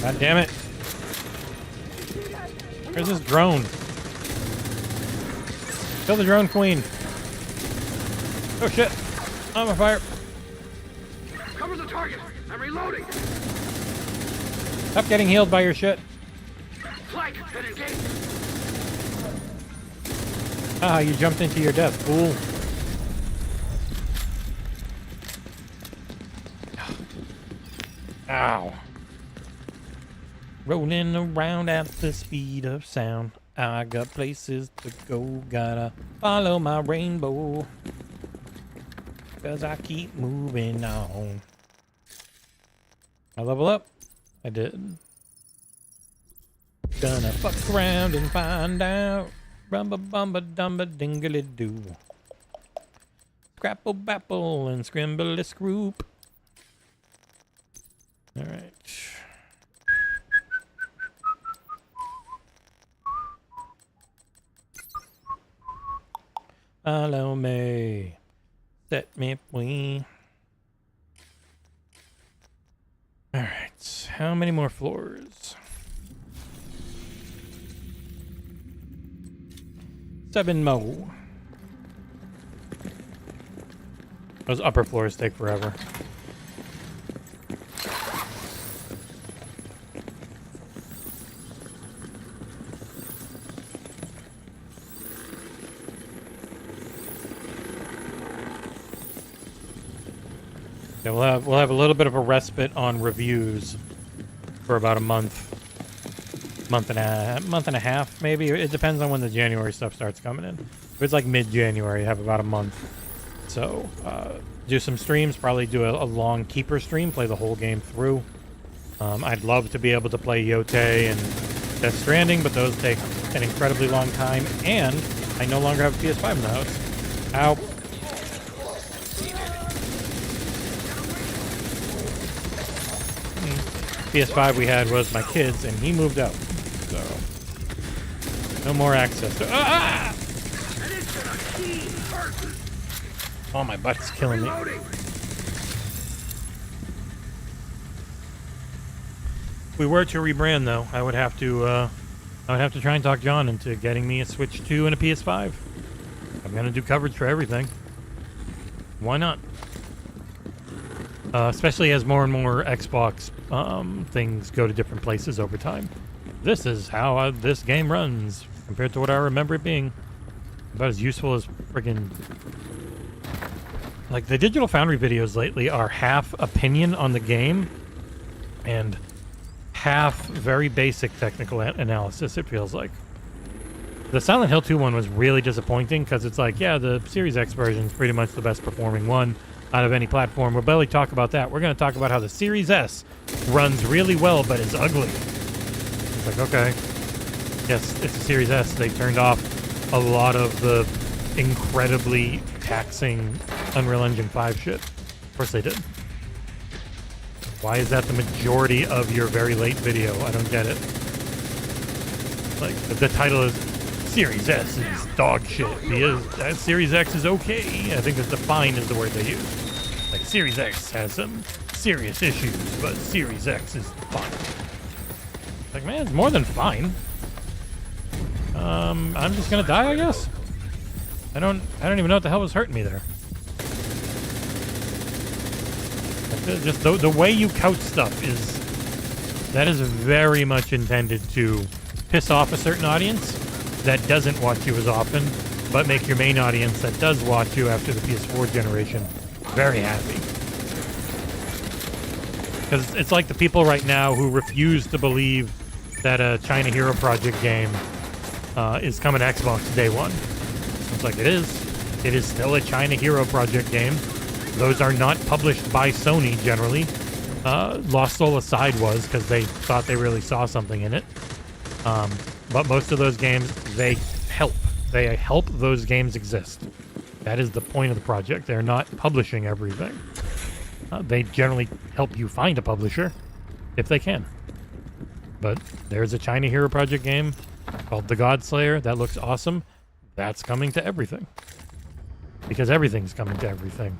God damn it. Where's this drone? Kill the drone queen. Oh shit. I'm on fire. Cover the target. I'm reloading. Stop getting healed by your shit. Flank and engage. Ah, you jumped into your death, fool. Ow. Rolling around at the speed of sound. I got places to go. Gotta follow my rainbow. 'Cause I keep moving on. I level up? I did. Gonna fuck around and find out. Rumba bumba dumba dingly doo. Scrapple bapple and scrimble scroop. Alright. Follow me. Set me free. Alright. How many more floors? 7 more. Those upper floors take forever. Yeah, we'll have a little bit of a respite on reviews for about a month and a half, maybe. It depends on when the January stuff starts coming in. If it's like mid-January, have about a month. So do some streams, probably do a long keeper stream, play the whole game through. I'd love to be able to play Yote and Death Stranding, but those take an incredibly long time, and I no longer have a PS5 in the house. Ow. PS5 we had was my kid's, and he moved out. So, no more access to... Ah! Oh, my butt's killing me. we were to rebrand, though, I would have to try and talk John into getting me a Switch 2 and a PS5. I'm gonna do coverage for everything. Why not? Especially as more and more Xbox things go to different places over time. This is how this game runs compared to what I remember it being. About as useful as friggin'... Like, the Digital Foundry videos lately are half opinion on the game and half very basic technical analysis, it feels like. The Silent Hill 2 one was really disappointing because it's like, yeah, the Series X version is pretty much the best performing one out of any platform. We'll barely talk about that. We're going to talk about how the Series S runs really well but is ugly. It's like, okay. Yes, it's a Series S. They turned off a lot of the incredibly taxing Unreal Engine 5 shit. Of course they did. Why is that the majority of your very late video? I don't get it. Like, the title is Series S is dog shit. Series X is okay. I think that the fine is the word they use. Like, Series X has some serious issues, but Series X is fine. Like, man, it's more than fine. I'm just gonna die, I guess. I don't even know what the hell was hurting me there. Just the way you couch stuff is very much intended to piss off a certain audience that doesn't watch you as often, but make your main audience that does watch you after the PS4 generation very happy. Because it's like the people right now who refuse to believe that a China Hero Project game is coming to Xbox day one. It's like, it is. It is still a China Hero Project game. Those are not published by Sony generally. Lost Soul aside was, because they thought they really saw something in it. But most of those games, they help. They help those games exist. That is the point of the project. They're not publishing everything. They generally help you find a publisher, if they can. But there's a China Hero Project game called The Godslayer that looks awesome. That's coming to everything. Because everything's coming to everything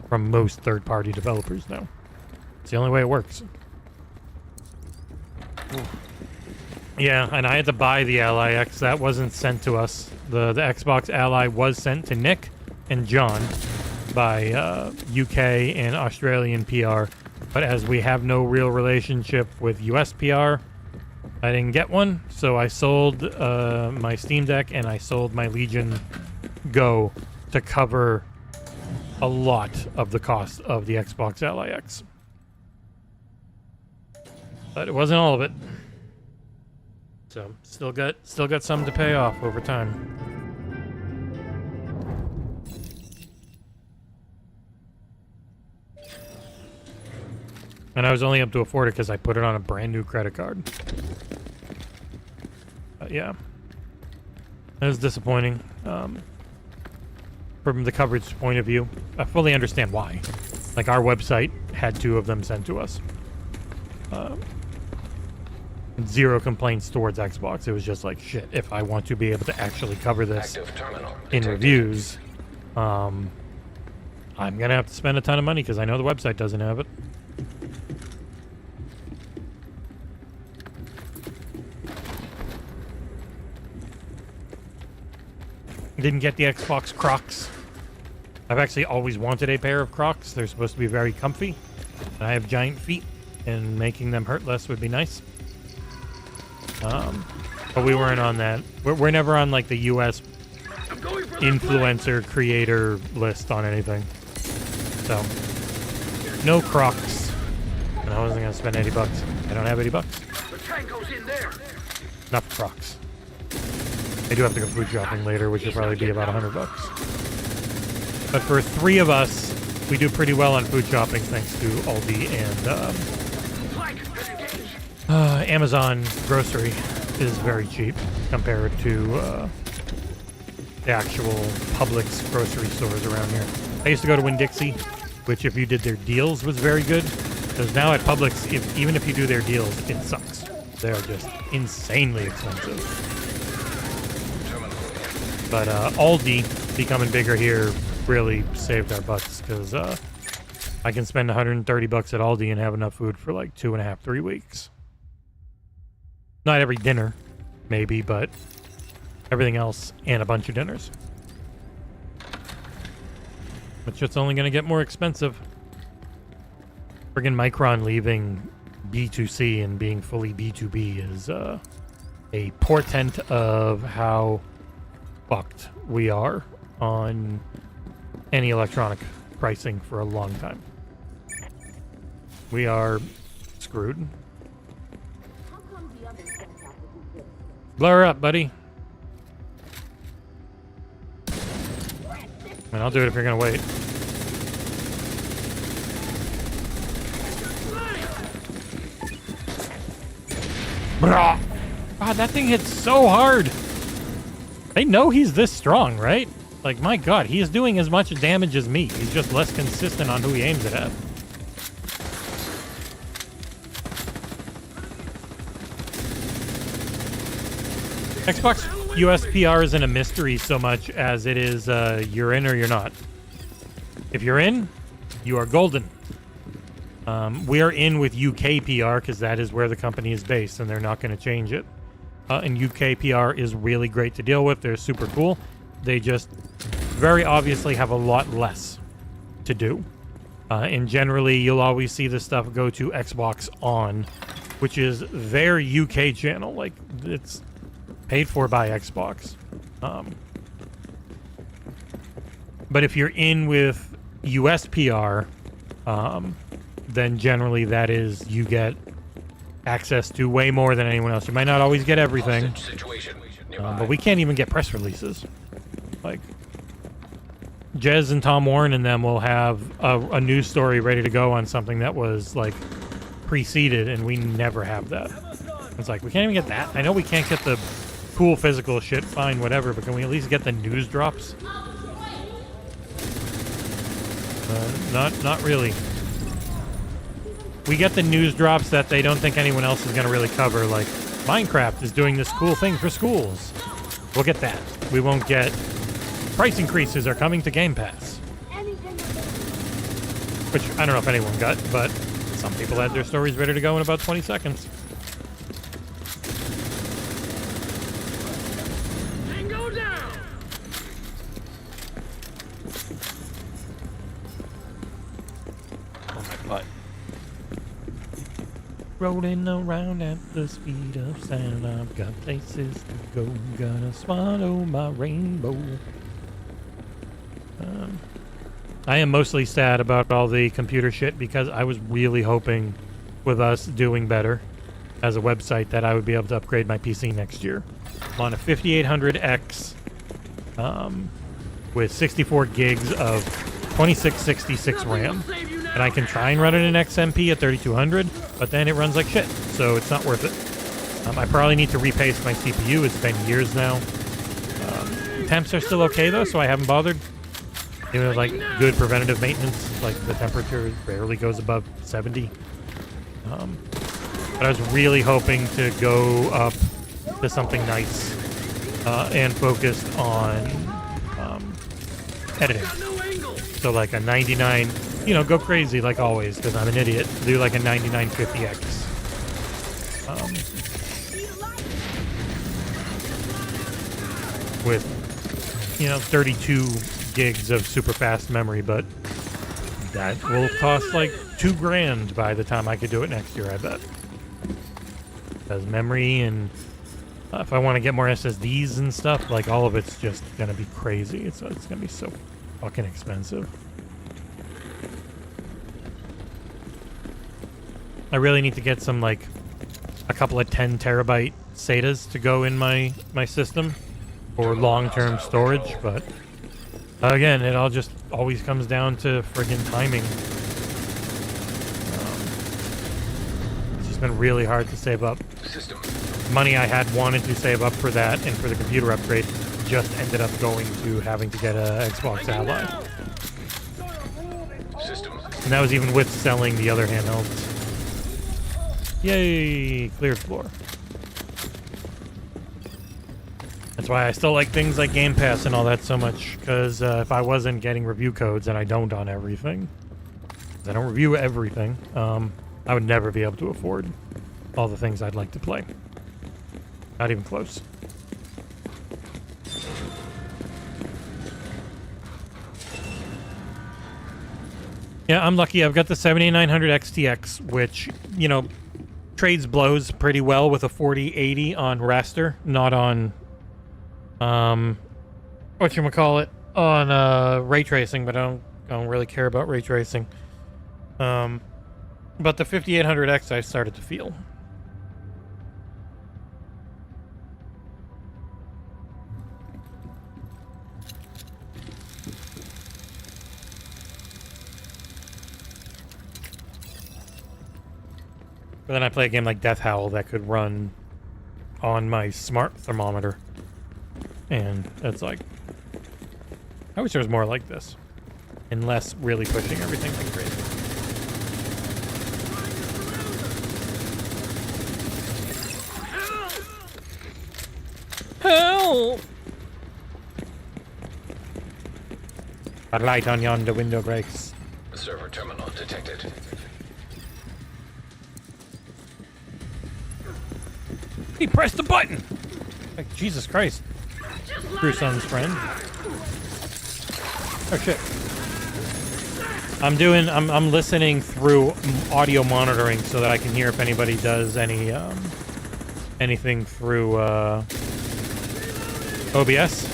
from most third-party developers now. It's the only way it works. Yeah, and I had to buy the Ally X. That wasn't sent to us. The Xbox Ally was sent to Nick and John by UK and Australian PR. But as we have no real relationship with US PR, I didn't get one. So I sold my Steam Deck and I sold my Legion Go to cover a lot of the cost of the Xbox Ally X. But it wasn't all of it. So still got some to pay off over time. And I was only able to afford it because I put it on a brand new credit card. Yeah. It was disappointing. From the coverage point of view, I fully understand why. Like, our website had 2 of them sent to us. Zero complaints towards Xbox. It was just like, shit, if I want to be able to actually cover this in reviews, I'm gonna have to spend a ton of money because I know the website doesn't have it. Didn't get the Xbox Crocs. I've actually always wanted a pair of Crocs. They're supposed to be very comfy. I have giant feet, and making them hurt less would be nice. But we weren't on that. We're never on like the US influencer creator list on anything. So, no Crocs. And I wasn't gonna spend $80. I don't have $80. The tango's in there. Not the Crocs. I do have to go food shopping later, which will probably be about $100. But for 3 of us, we do pretty well on food shopping thanks to Aldi and Amazon grocery is very cheap compared to the actual Publix grocery stores around here. I used to go to Winn-Dixie, which if you did their deals was very good. Because now at Publix, even if you do their deals, it sucks. They're just insanely expensive. But Aldi becoming bigger here really saved our butts because I can spend $130 at Aldi and have enough food for like 2.5-3 weeks. Not every dinner, maybe, but everything else and a bunch of dinners. Which it's only going to get more expensive. Friggin' Micron leaving B2C and being fully B2B is a portent of how fucked we are on any electronic pricing for a long time. We are screwed. Blur up, buddy. And I'll do it if you're gonna wait. Brah. God, that thing hits so hard. They know he's this strong, right? Like, my God, he is doing as much damage as me. He's just less consistent on who he aims it at. Xbox USPR isn't a mystery so much as it is you're in or you're not. If you're in, you are golden. We are in with UK PR because that is where the company is based and they're not going to change it. And UK PR is really great to deal with. They're super cool. They just very obviously have a lot less to do. And generally, you'll always see this stuff go to Xbox On, which is their UK channel. Like, it's paid for by Xbox. But if you're in with US PR, then generally that is you get access to way more than anyone else. You might not always get everything, but we can't even get press releases. Like, Jez and Tom Warren and them will have a news story ready to go on something that was, like, preceded, and we never have that. It's like, we can't even get that. I know we can't get the cool physical shit, fine, whatever, but can we at least get the news drops? Not really. We get the news drops that they don't think anyone else is going to really cover, like Minecraft is doing this cool thing for schools. We'll get that. We won't get price increases are coming to Game Pass. Which I don't know if anyone got, but some people had their stories ready to go in about 20 seconds. Tango down! Oh, my butt. Rolling around at the speed of sound. I've got places to go. Gonna swallow my rainbow. I am mostly sad about all the computer shit because I was really hoping with us doing better as a website that I would be able to upgrade my PC next year. I'm on a 5800X with 64 gigs of 2666 RAM. And I can try and run it in XMP at 3200, but then it runs like shit, so it's not worth it. I probably need to repaste my CPU. It's been years now. Temps are still okay, though, so I haven't bothered. Even with, like, good preventative maintenance, like, the temperature rarely goes above 70. But I was really hoping to go up to something nice and focused on editing. So, like, a 99... You know, go crazy like always, because I'm an idiot. Do like a 9950X. With, you know, 32 gigs of super fast memory, but that will cost like $2,000 by the time I could do it next year, I bet. Because memory and if I want to get more SSDs and stuff, like all of it's just gonna be crazy. It's gonna be so fucking expensive. I really need to get some, like, a couple of 10 terabyte SATAs to go in my system for long-term storage, but again, it all just always comes down to friggin' timing. It's just been really hard to save up. Money I had wanted to save up for that and for the computer upgrade just ended up going to having to get a Xbox Ally. And that was even with selling the other handhelds. Yay! Cleared floor. That's why I still like things like Game Pass and all that so much, because if I wasn't getting review codes, and I don't on everything, I don't review everything, I would never be able to afford all the things I'd like to play. Not even close. Yeah, I'm lucky. I've got the 7900 XTX, which, you know, trades blows pretty well with a 4080 on raster, not on, whatchamacallit, on ray tracing, but I don't really care about ray tracing. But the 5800X I started to feel. But then I play a game like Death Howl that could run on my smart thermometer. And it's like, I wish there was more like this. And less really pushing everything like crazy. Help! A light on yonder window breaks. Server terminal detected. He pressed the button! Like, Jesus Christ. Bruson's friend. Oh shit. I'm listening through audio monitoring so that I can hear if anybody does any, anything through, OBS.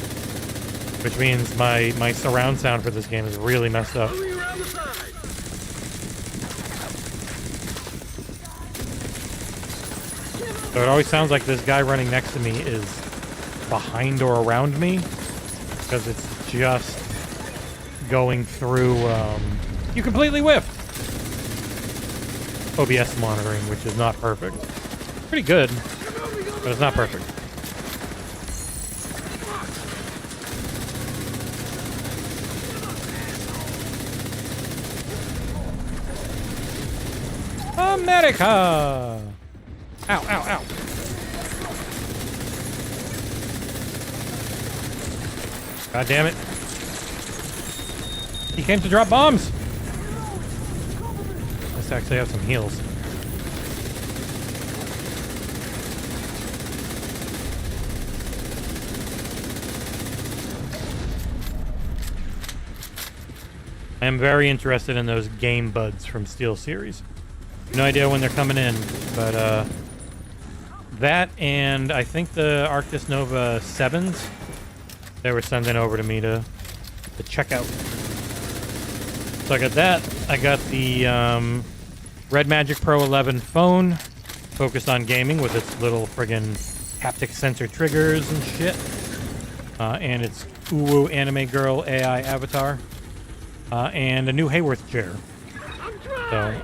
Which means my surround sound for this game is really messed up. So it always sounds like this guy running next to me is behind or around me, because it's just going through, you completely whiffed! OBS monitoring, which is not perfect. Pretty good, but it's not perfect. America! Ow, ow, ow. God damn it. He came to drop bombs! Let's actually have some heals. I am very interested in those game buds from SteelSeries. No idea when they're coming in, but that and I think the Arctis Nova 7s they were sending over to me to check out. So I got that. I got the Red Magic Pro 11 phone, focused on gaming with its little friggin' haptic sensor triggers and shit. And its Uwu Anime Girl AI avatar. And a new Hayworth chair. So,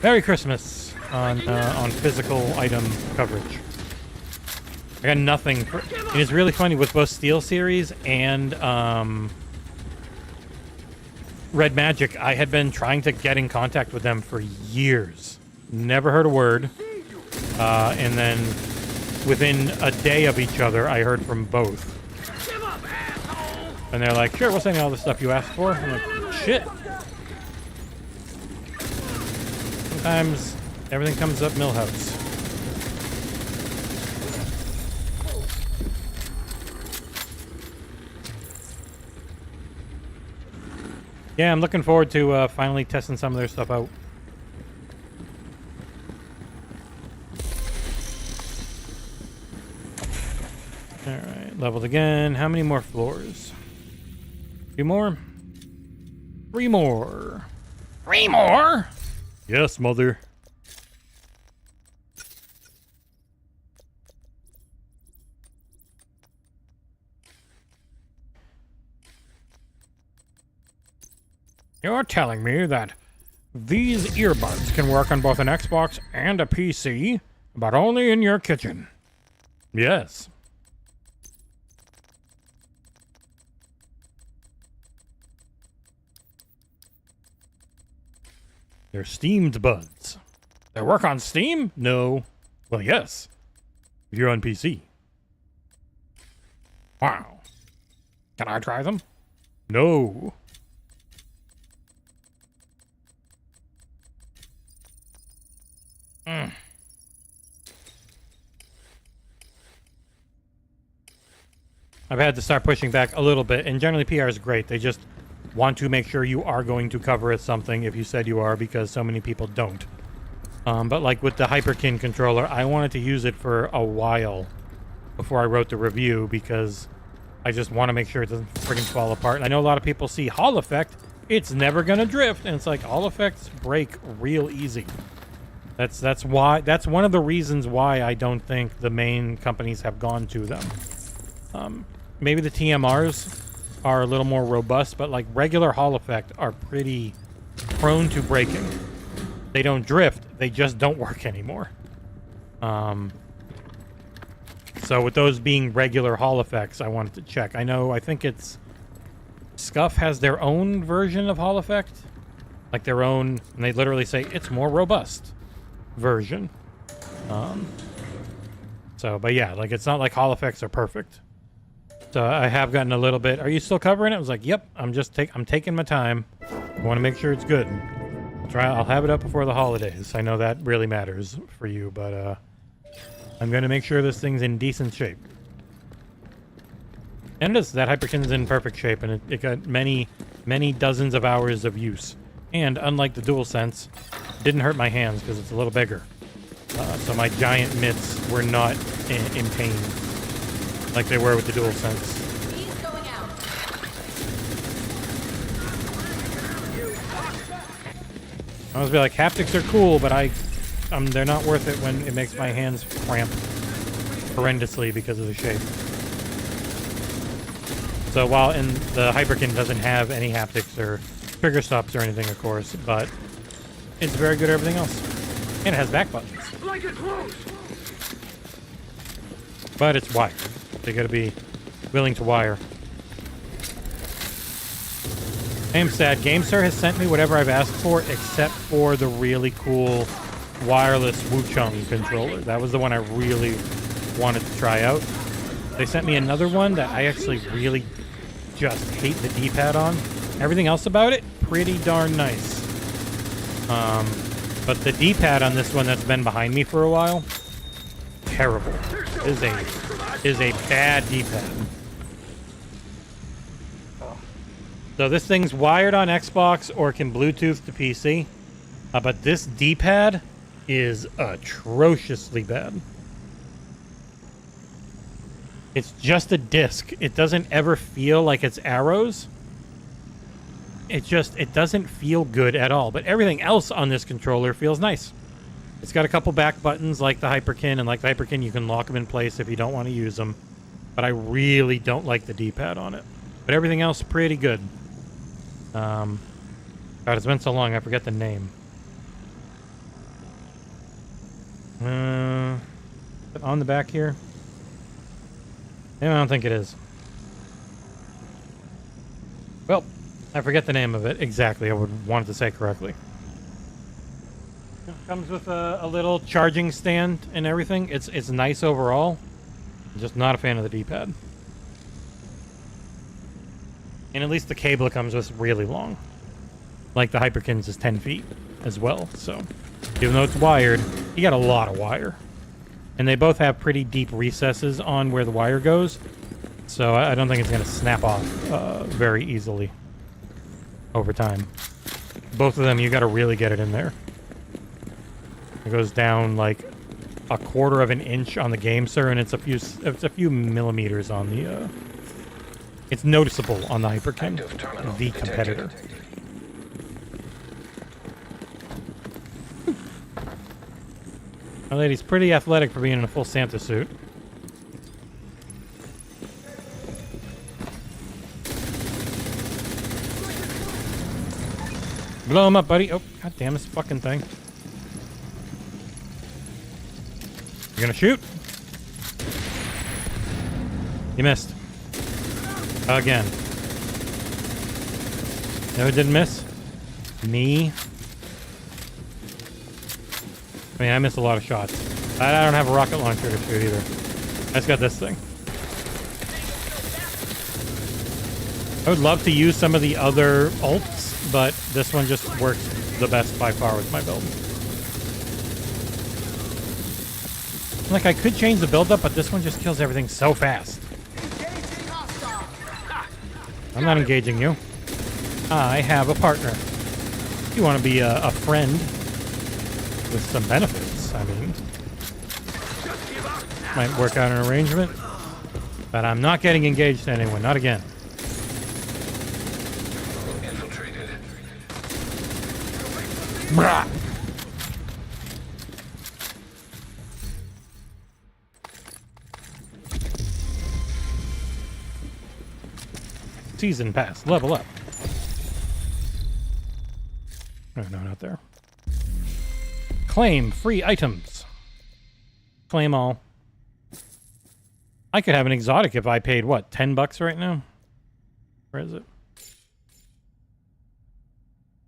Merry Christmas on physical item coverage. I got nothing. And it's really funny with both SteelSeries and Red Magic. I had been trying to get in contact with them for years. Never heard a word. And then within a day of each other, I heard from both. And they're like, sure, we'll send you all the stuff you asked for. I'm like, shit. Sometimes everything comes up Millhouse. Yeah, I'm looking forward to finally testing some of their stuff out. Alright, leveled again. How many more floors? 2 more? 3 more. 3 more? Yes, mother. You're telling me that these earbuds can work on both an Xbox and a PC, but only in your kitchen? Yes. They're steamed buds. They work on Steam? No. Well, yes. If you're on PC. Wow. Can I try them? No. I've had to start pushing back a little bit, and generally PR is great. They just want to make sure you are going to cover something if you said you are, because so many people don't. But like with the Hyperkin controller, I wanted to use it for a while before I wrote the review, because I just want to make sure it doesn't freaking fall apart. And I know a lot of people see Hall Effect, it's never going to drift, and it's like Hall Effects break real easy. That's one of the reasons why I don't think the main companies have gone to them. Maybe the TMRs are a little more robust, but like regular Hall Effect are pretty prone to breaking. They don't drift, they just don't work anymore. So with those being regular Hall Effects, I wanted to check. I think it's Scuff has their own version of Hall Effect, like their own, and they literally say it's more robust version. But yeah, like it's not like Hall Effects are perfect. So I have gotten a little bit. Are you still covering it? I was like, yep. I'm taking my time. I want to make sure it's good. I'll have it up before the holidays. I know that really matters for you, but I'm going to make sure this thing's in decent shape. And it is. That Hyperkin's in perfect shape, and it got many dozens of hours of use. And unlike the DualSense, didn't hurt my hands because it's a little bigger. So my giant mitts were not in pain like they were with the DualSense. I was like, haptics are cool, but they're not worth it when it makes my hands cramp horrendously because of the shape. So while the Hyperkin doesn't have any haptics or trigger stops or anything, of course, but it's very good at everything else. And it has back buttons. But it's wired. They gotta be willing to wire. I am sad. GameStar has sent me whatever I've asked for, except for the really cool wireless Wuchang controller. That was the one I really wanted to try out. They sent me another one that I actually really just hate the D-pad on. Everything else about it, pretty darn nice. But the D-pad on this one that's been behind me for a while, terrible. Is a bad D-pad. So this thing's wired on Xbox or can Bluetooth to PC. But this D-pad is atrociously bad. It's just a disc. It doesn't ever feel like it's arrows. It doesn't feel good at all. But everything else on this controller feels nice. It's got a couple back buttons like the Hyperkin, and like the Hyperkin you can lock them in place if you don't want to use them. But I really don't like the D-pad on it. But everything else pretty good. God, it's been so long I forget the name. Is it on the back here? I don't think it is. Well, I forget the name of it exactly. I would want it to say correctly. It comes with a little charging stand and everything. It's nice overall. I'm just not a fan of the D-pad. And at least the cable it comes with is really long. Like the Hyperkin's is 10 feet as well. So even though it's wired, you got a lot of wire. And they both have pretty deep recesses on where the wire goes. So I don't think it's going to snap off very easily over time. Both of them, you got to really get it in there. It goes down like a quarter of an inch on the GameSir, and it's a few millimeters on the. It's noticeable on the Hyperkin, the competitor. My lady's pretty athletic for being in a full Santa suit. Blow him up, buddy. Oh, god damn this fucking thing. You're gonna shoot? You missed. Again. No, it didn't miss. Me. I mean, I missed a lot of shots. I don't have a rocket launcher to shoot either. I just got this thing. I would love to use some of the other ults, but this one just works the best by far with my build. Like, I could change the build up, but this one just kills everything so fast. I'm not engaging you. I have a partner. You want to be a friend with some benefits, I mean. Might work out an arrangement. But I'm not getting engaged to anyone. Not again. Infiltrated. Brah. Season pass. Level up. Oh, no, not there. Claim free items. Claim all. I could have an exotic if I paid, what, $10 right now? Where is it?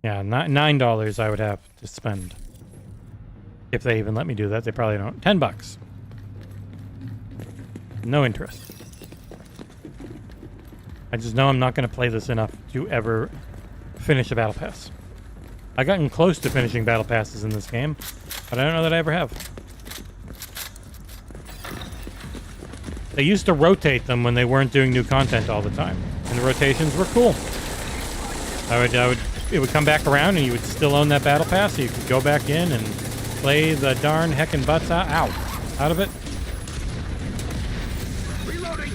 Yeah, $9 I would have to spend. If they even let me do that. They probably don't. $10. No interest. I just know I'm not going to play this enough to ever finish a battle pass. I've gotten close to finishing battle passes in this game, but I don't know that I ever have. They used to rotate them when they weren't doing new content all the time, and the rotations were cool. It would come back around, and you would still own that battle pass, so you could go back in and play the darn heckin' butts out of it. Reloading.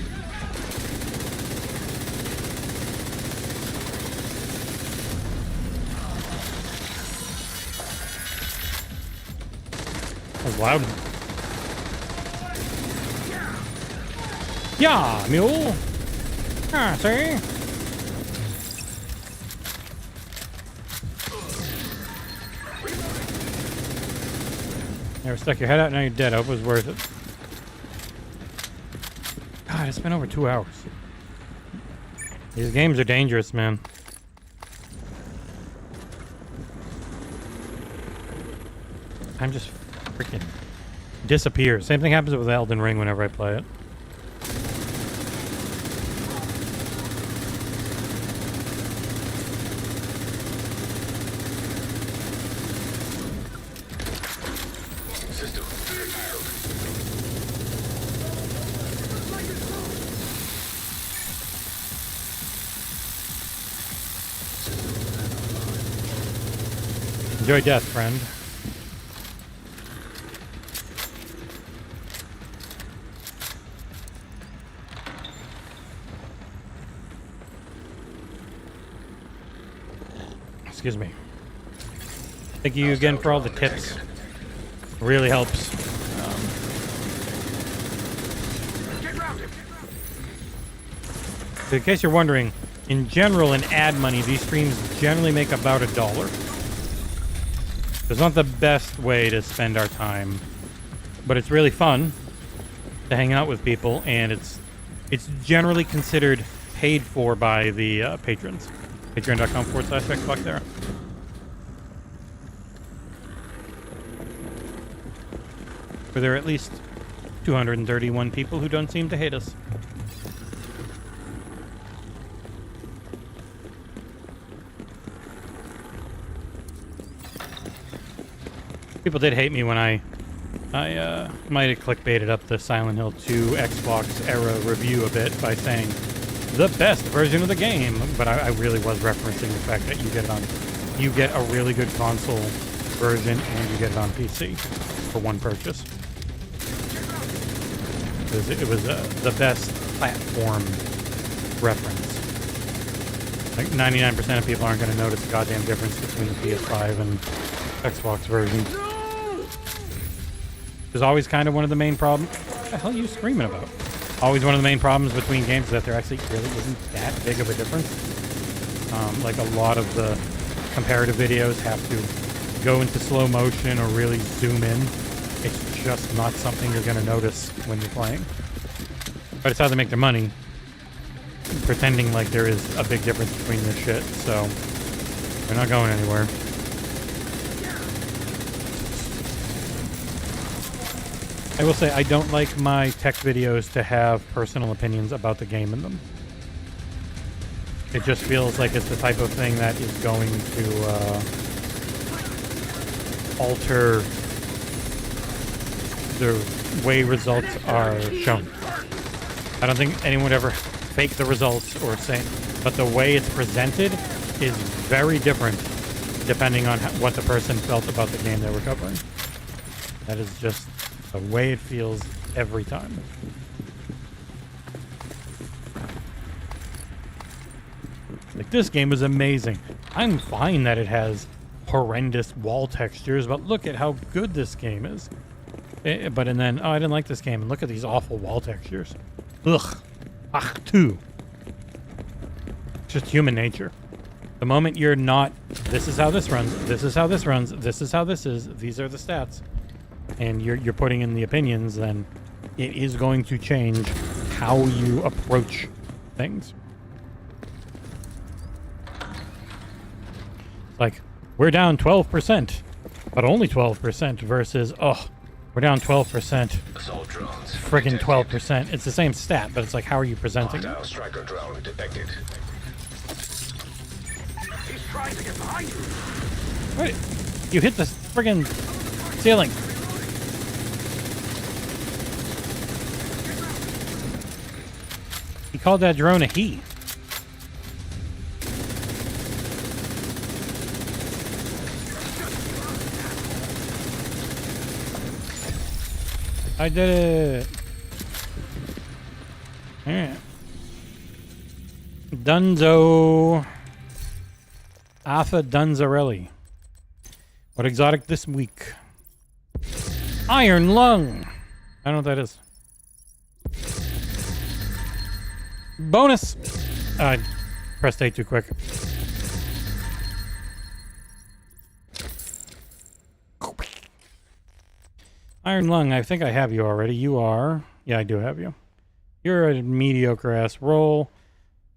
That was loud. Yeah, mule. Ah, see? Never stuck your head out, now you're dead. I hope it was worth it. God, it's been over 2 hours. These games are dangerous, man. Time just freaking disappears. Same thing happens with Elden Ring whenever I play it. Enjoy death, friend. Excuse me. Thank you again for all the tips. Really helps. In case you're wondering, in general, in ad money, these streams generally make about $1. It's not the best way to spend our time, but it's really fun to hang out with people, and it's generally considered paid for by the patrons. Patreon.com/XboxEra. Where there are at least 231 people who don't seem to hate us. People did hate me when I might have clickbaited up the Silent Hill 2 Xbox era review a bit by saying the best version of the game, but I really was referencing the fact that you get a really good console version and you get it on PC for one purchase. It was the best platform reference. Like 99% of people aren't going to notice the goddamn difference between the PS5 and Xbox version. There's always kind of one of the main problems. What the hell are you screaming about? Always one of the main problems between games is that there actually really isn't that big of a difference. Like a lot of the comparative videos have to go into slow motion or really zoom in. It's just not something you're going to notice when you're playing. But it's how they make their money. Pretending like there is a big difference between this shit, so we're not going anywhere. I will say I don't like my tech videos to have personal opinions about the game in them. It just feels like it's the type of thing that is going to alter the way results are shown. I don't think anyone would ever fake the results or say but the way it's presented is very different depending on what the person felt about the game they were covering. That is just the way it feels every time. Like, this game is amazing. I'm fine that it has horrendous wall textures, but look at how good this game is. And then, oh, I didn't like this game, and look at these awful wall textures. Ugh. Ach, too. It's just human nature. The moment you're not, this is how this runs, this is how this runs, this is how this is, these are the stats, and you're putting in the opinions, then it is going to change how you approach things. Like, we're down 12%, but only 12% versus, oh, we're down 12%. Friggin' 12%. It's the same stat, but it's like, how are you presenting it? Striker drone detected. He's trying to get behind you. Wait, you hit the friggin' ceiling. He called that drone a he. I did it. Alright. Dunzo. Arthur Dunzarelli. What exotic this week? Iron Lung. I don't know what that is. Bonus. I pressed A too quick. Iron Lung, I think I have you already. You are... Yeah, I do have you. You're a mediocre-ass roll.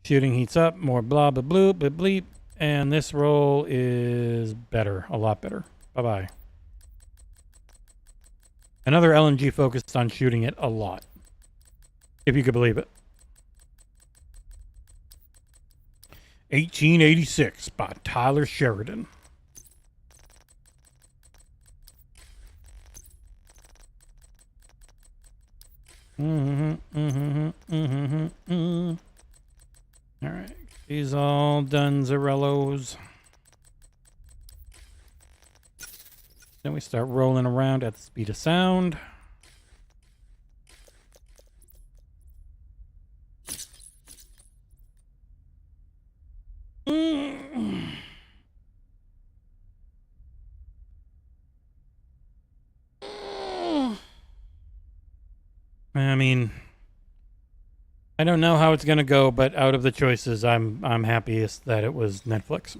Shooting heats up. More blah, blah, bloop, blah, bleep. And this roll is better. A lot better. Bye-bye. Another LNG focused on shooting it a lot. If you could believe it. 1886 by Tyler Sheridan. All right, these all done, Zarellos. Then we start rolling around at the speed of sound. I mean, I don't know how it's gonna go, but out of the choices, I'm happiest that it was Netflix.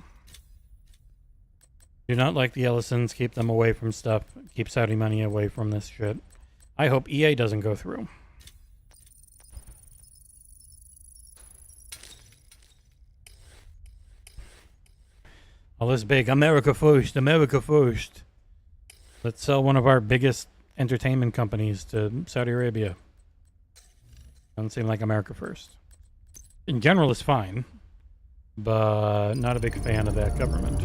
Do not like the Ellisons. Keep them away from stuff. Keep Saudi money away from this shit. I hope EA doesn't go through. All this big America first, America first. Let's sell one of our biggest entertainment companies to Saudi Arabia. Doesn't seem like America first. In general, it's fine, but not a big fan of that government.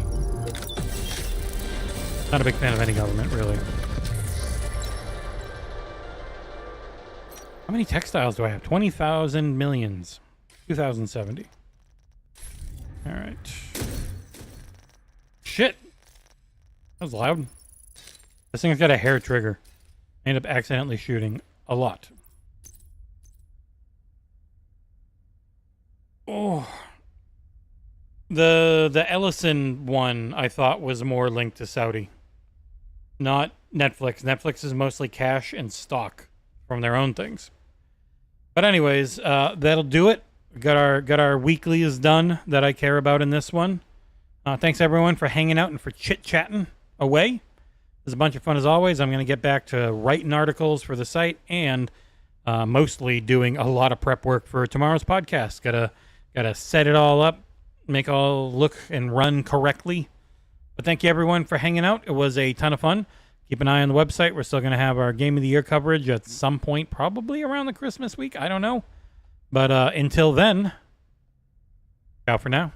Not a big fan of any government, really. How many textiles do I have? 20,000 millions. 2070. All right. Shit! That was loud. This thing's got a hair trigger. I end up accidentally shooting a lot. Oh. The Ellison one I thought was more linked to Saudi. Not Netflix. Netflix is mostly cash and stock from their own things. But anyways, that'll do it. Got our weeklies done that I care about in this one. Thanks everyone for hanging out and for chit-chatting away. It was a bunch of fun as always. I'm going to get back to writing articles for the site and mostly doing a lot of prep work for tomorrow's podcast. Gotta set it all up, make all look and run correctly. But thank you everyone for hanging out. It was a ton of fun. Keep an eye on the website. We're still going to have our Game of the Year coverage at some point, probably around the Christmas week. I don't know. But until then, ciao for now.